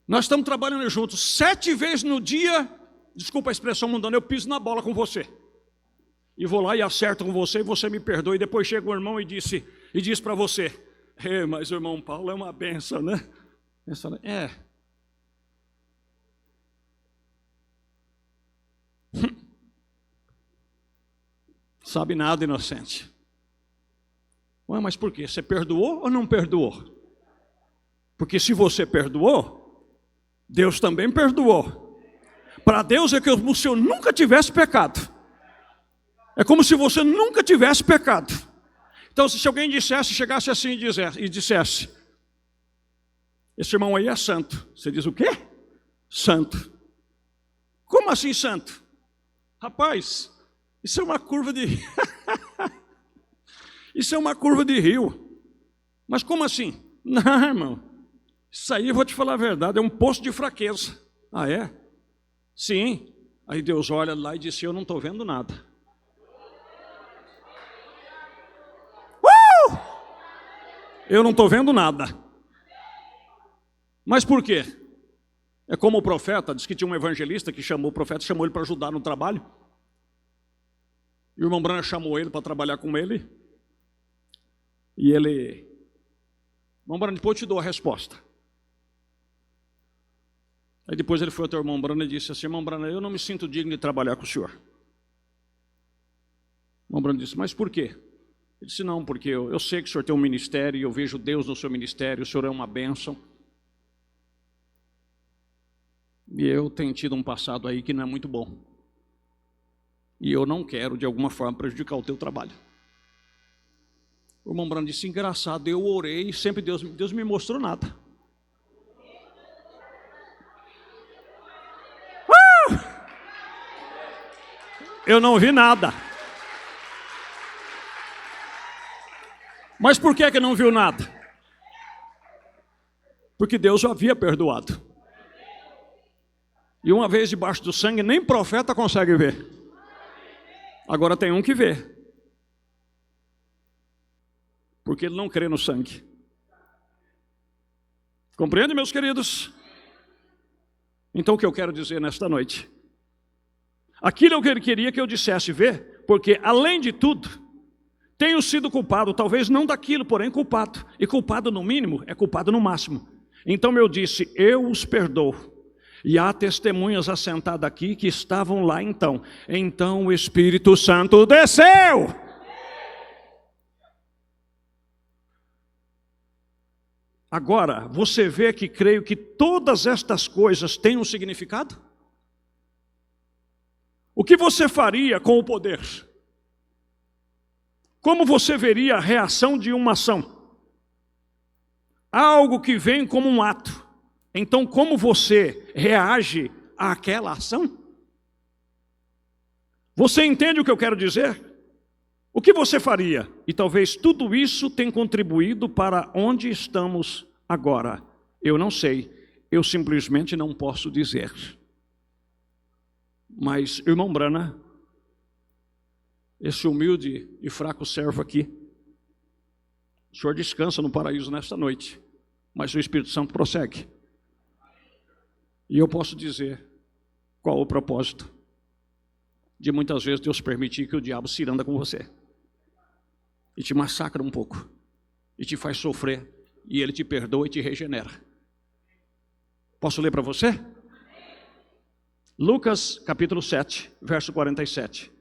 Nós estamos trabalhando juntos 7 vezes no dia, desculpa a expressão mundana, eu piso na bola com você. E vou lá e acerto com você e você me perdoa. E depois chega o irmão e diz para você, mas o irmão Paulo é uma benção, né? É. Sabe nada, inocente. Ué, mas por quê? Você perdoou ou não perdoou? Porque se você perdoou, Deus também perdoou. Para Deus é como se eu nunca tivesse pecado. É como se você nunca tivesse pecado. Então, se alguém chegasse assim e dissesse, esse irmão aí é santo. Você diz o quê? Santo. Como assim santo? Rapaz, isso é uma curva de... Isso é uma curva de rio. Mas como assim? Não, irmão. Isso aí, eu vou te falar a verdade, é um poço de fraqueza. Ah, é? Sim. Aí Deus olha lá e diz, eu não estou vendo nada. Eu não estou vendo nada. Mas por quê? É como o profeta, diz que tinha um evangelista que chamou o profeta, chamou ele para ajudar no trabalho. E o irmão Branham chamou ele para trabalhar com ele. E ele... Irmão Branham, depois eu te dou a resposta. Aí depois ele foi até o irmão Branham e disse assim, irmão Branham, eu não me sinto digno de trabalhar com o senhor. O irmão Branham disse, mas por quê? Ele disse, não, porque eu sei que o senhor tem um ministério, e eu vejo Deus no seu ministério, o senhor é uma bênção. E eu tenho tido um passado aí que não é muito bom. E eu não quero, de alguma forma, prejudicar o teu trabalho. O irmão Branham disse, engraçado, eu orei e sempre Deus me mostrou nada. Eu não vi nada. Mas por que não viu nada? Porque Deus o havia perdoado. E uma vez debaixo do sangue, nem profeta consegue ver. Agora tem um que vê. Porque ele não crê no sangue. Compreende, meus queridos? Então o que eu quero dizer nesta noite? Aquilo que ele queria que eu dissesse, ver, porque além de tudo, tenho sido culpado, talvez não daquilo, porém culpado. E culpado no mínimo é culpado no máximo. Então eu disse, eu os perdoo. E há testemunhas assentadas aqui que estavam lá então. Então o Espírito Santo desceu. Agora, você vê que creio que todas estas coisas têm um significado? O que você faria com o poder? Como você veria a reação de uma ação? Algo que vem como um ato. Então, como você reage àquela ação? Você entende o que eu quero dizer? O que você faria? E talvez tudo isso tenha contribuído para onde estamos agora. Eu não sei, eu simplesmente não posso dizer. Mas, irmão Brana, esse humilde e fraco servo aqui, o senhor descansa no paraíso nesta noite, mas o Espírito Santo prossegue. E eu posso dizer qual o propósito de muitas vezes Deus permitir que o diabo se iranda com você e te massacra um pouco e te faz sofrer e ele te perdoa e te regenera. Posso ler para você? Lucas capítulo 7, verso 47.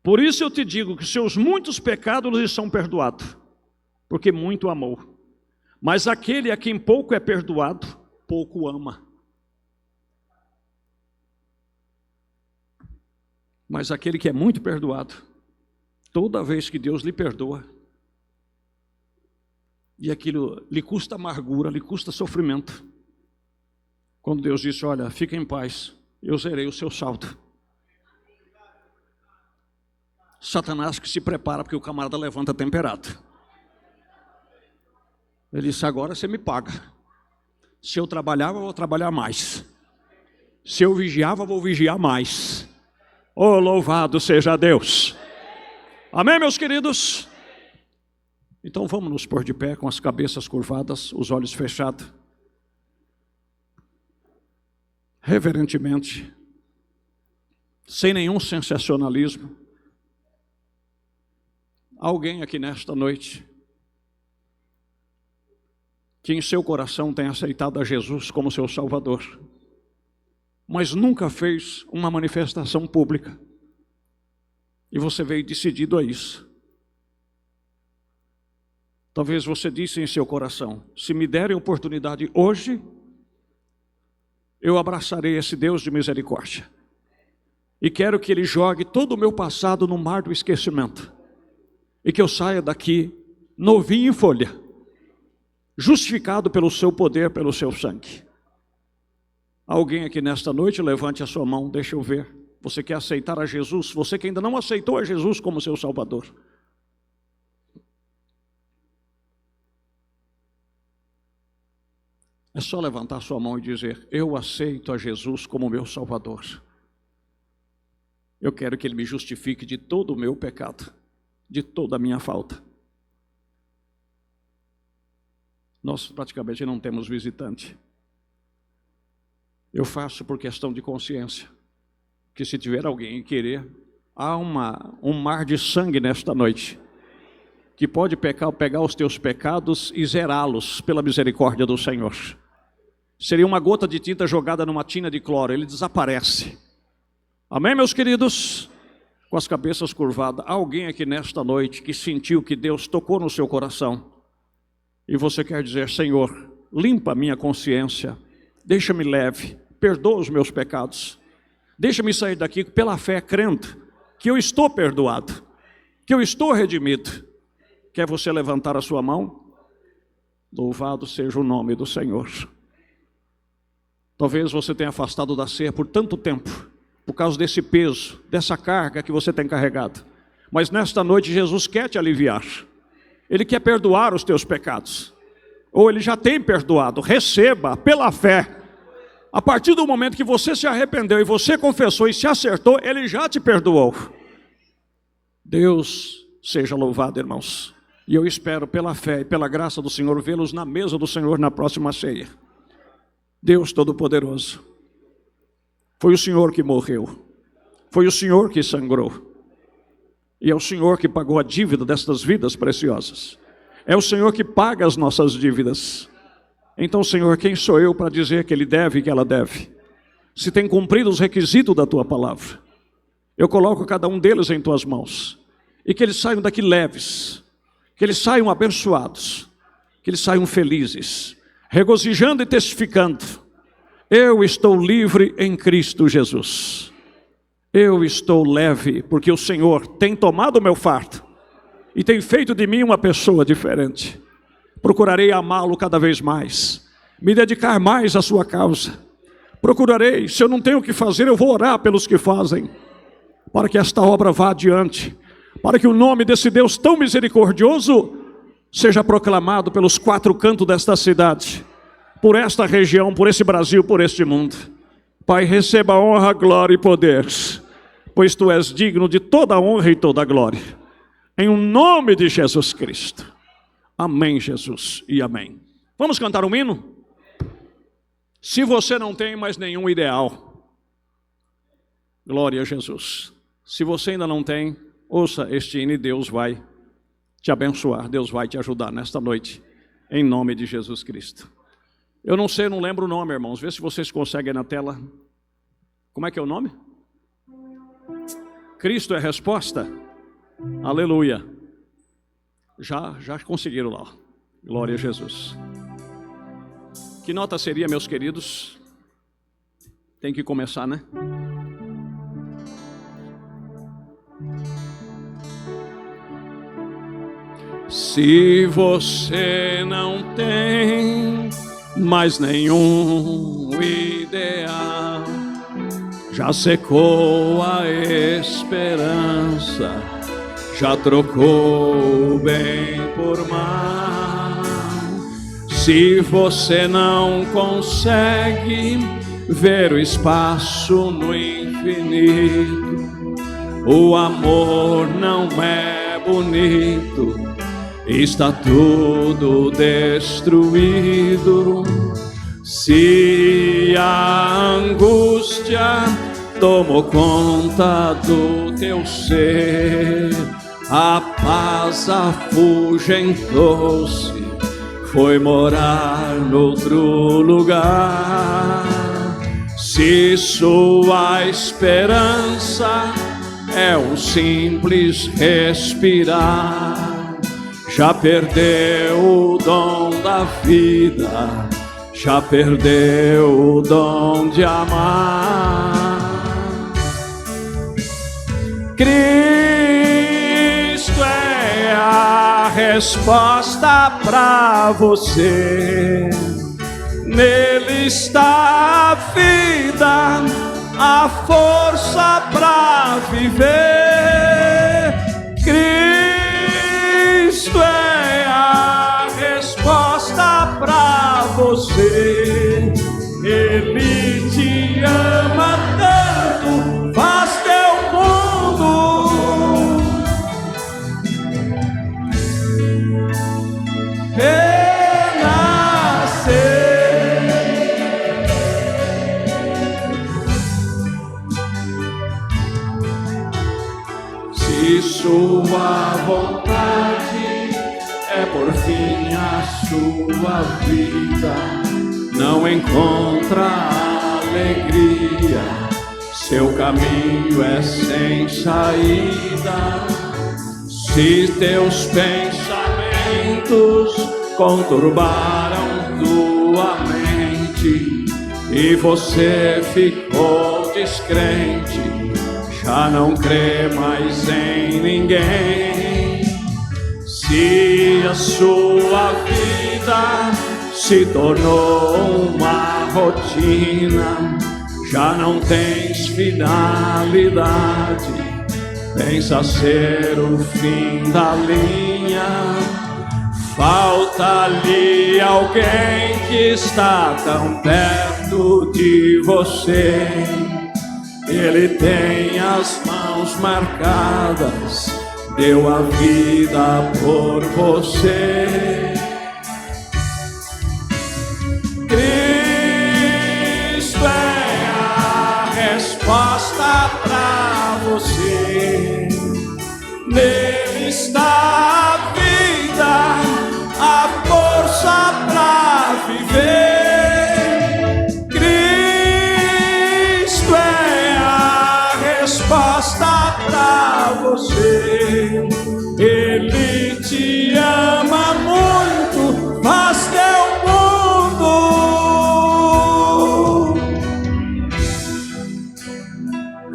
Por isso eu te digo que seus muitos pecados lhe são perdoados, porque muito amou. Mas aquele a quem pouco é perdoado, pouco ama. Mas aquele que é muito perdoado, toda vez que Deus lhe perdoa, e aquilo lhe custa amargura, lhe custa sofrimento, quando Deus disse, olha, fica em paz, eu zerei o seu saldo. Satanás que se prepara, porque o camarada levanta temperado. Ele disse, agora você me paga. Se eu trabalhava, eu vou trabalhar mais. Se eu vigiava, eu vou vigiar mais. Oh, louvado seja Deus. Amém, meus queridos? Então vamos nos pôr de pé com as cabeças curvadas, os olhos fechados. Reverentemente, sem nenhum sensacionalismo. Alguém aqui nesta noite que em seu coração tem aceitado a Jesus como seu Salvador, mas nunca fez uma manifestação pública. E você veio decidido a isso. Talvez você disse em seu coração, se me derem oportunidade hoje, eu abraçarei esse Deus de misericórdia. E quero que Ele jogue todo o meu passado no mar do esquecimento. E que eu saia daqui novinho em folha, justificado pelo seu poder, pelo seu sangue. Alguém aqui nesta noite, levante a sua mão, deixa eu ver. Você quer aceitar a Jesus? Você que ainda não aceitou a Jesus como seu Salvador. É só levantar sua mão e dizer, eu aceito a Jesus como meu Salvador. Eu quero que Ele me justifique de todo o meu pecado, de toda a minha falta. Nós praticamente não temos visitante. Eu faço por questão de consciência, que se tiver alguém querer, há um mar de sangue nesta noite, que pode pegar os teus pecados e zerá-los pela misericórdia do Senhor. Seria uma gota de tinta jogada numa tina de cloro, ele desaparece. Amém, meus queridos? Com as cabeças curvadas, há alguém aqui nesta noite que sentiu que Deus tocou no seu coração, e você quer dizer, Senhor, limpa a minha consciência, deixa-me leve, perdoa os meus pecados, deixa-me sair daqui pela fé, crendo que eu estou perdoado, que eu estou redimido. Quer você levantar a sua mão? Louvado seja o nome do Senhor. Talvez você tenha afastado da ceia por tanto tempo, por causa desse peso, dessa carga que você tem carregado. Mas nesta noite Jesus quer te aliviar. Ele quer perdoar os teus pecados. Ou Ele já tem perdoado. Receba pela fé. A partir do momento que você se arrependeu e você confessou e se acertou, Ele já te perdoou. Deus seja louvado, irmãos. E eu espero pela fé e pela graça do Senhor vê-los na mesa do Senhor na próxima ceia. Deus Todo-Poderoso. Foi o Senhor que morreu. Foi o Senhor que sangrou. E é o Senhor que pagou a dívida destas vidas preciosas. É o Senhor que paga as nossas dívidas. Então, Senhor, quem sou eu para dizer que Ele deve e que ela deve? Se tem cumprido os requisitos da Tua palavra. Eu coloco cada um deles em Tuas mãos. E que eles saiam daqui leves. Que eles saiam abençoados. Que eles saiam felizes. Regozijando e testificando. Eu estou livre em Cristo Jesus. Eu estou leve, porque o Senhor tem tomado o meu fardo e tem feito de mim uma pessoa diferente. Procurarei amá-lo cada vez mais, me dedicar mais à sua causa. Procurarei, se eu não tenho o que fazer, eu vou orar pelos que fazem, para que esta obra vá adiante, para que o nome desse Deus tão misericordioso seja proclamado pelos 4 cantos desta cidade, por esta região, por esse Brasil, por este mundo. Pai, receba honra, glória e poder, pois Tu és digno de toda a honra e toda a glória. Em o nome de Jesus Cristo. Amém, Jesus, e amém. Vamos cantar um hino? Se você não tem mais nenhum ideal, glória a Jesus. Se você ainda não tem, ouça este hino e Deus vai te abençoar. Deus vai te ajudar nesta noite, em nome de Jesus Cristo. Eu não sei, não lembro o nome, irmãos. Vê se vocês conseguem na tela. Como é que é o nome? Cristo é a resposta? Aleluia. Já conseguiram lá. Glória a Jesus. Que nota seria, meus queridos? Tem que começar, né? Se você não tem mais nenhum ideal, já secou a esperança, já trocou o bem por mal. Se você não consegue ver o espaço no infinito, o amor não é bonito, está tudo destruído. Se a angústia tomou conta do teu ser, a paz afugentou-se, foi morar noutro lugar. Se sua esperança é um simples respirar, já perdeu o dom da vida, já perdeu o dom de amar. Cristo é a resposta para você. Nele está a vida, a força para viver. Cristo é a resposta para você. Ele te ama tanto, faz teu mundo renascer. Se sua vontade é por fim a sua vida, não encontra alegria, seu caminho é sem saída. Se teus pensamentos conturbaram tua mente e você ficou descrente, já não crê mais em ninguém. Se a sua vida se tornou uma rotina, já não tens finalidade, pensa ser o fim da linha. Falta-lhe alguém que está tão perto de você. Ele tem as mãos marcadas, deu a vida por você. Cristo é a resposta para você. Nele está a vida, a força para viver. Cristo é a resposta para você. Ele te ama muito, faz teu mundo,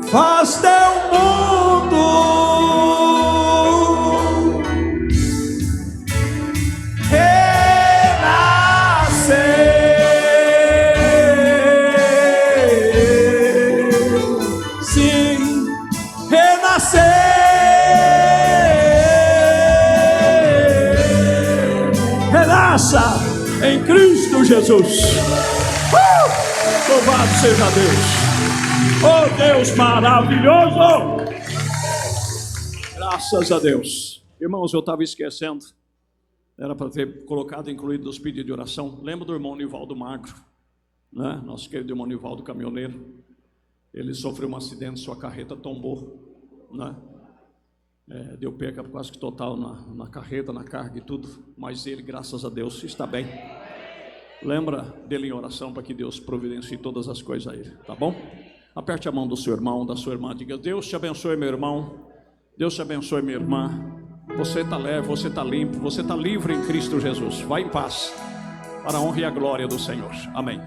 faz teu mundo em Cristo Jesus. Louvado seja Deus. Oh Deus maravilhoso. Graças a Deus. Irmãos, eu estava esquecendo. Era para ter colocado, incluído os pedidos de oração. Lembra do irmão Nivaldo Magro, né? Nosso querido irmão Nivaldo, caminhoneiro. Ele sofreu um acidente, sua carreta tombou, né? Deu perca quase que total na carreta, na carga e tudo, mas ele, graças a Deus, está bem. Lembra dele em oração para que Deus providencie todas as coisas a ele, tá bom? Aperte a mão do seu irmão, da sua irmã, diga: Deus te abençoe, meu irmão, Deus te abençoe, minha irmã. Você está leve, você está limpo, você está livre em Cristo Jesus. Vá em paz, para a honra e a glória do Senhor. Amém.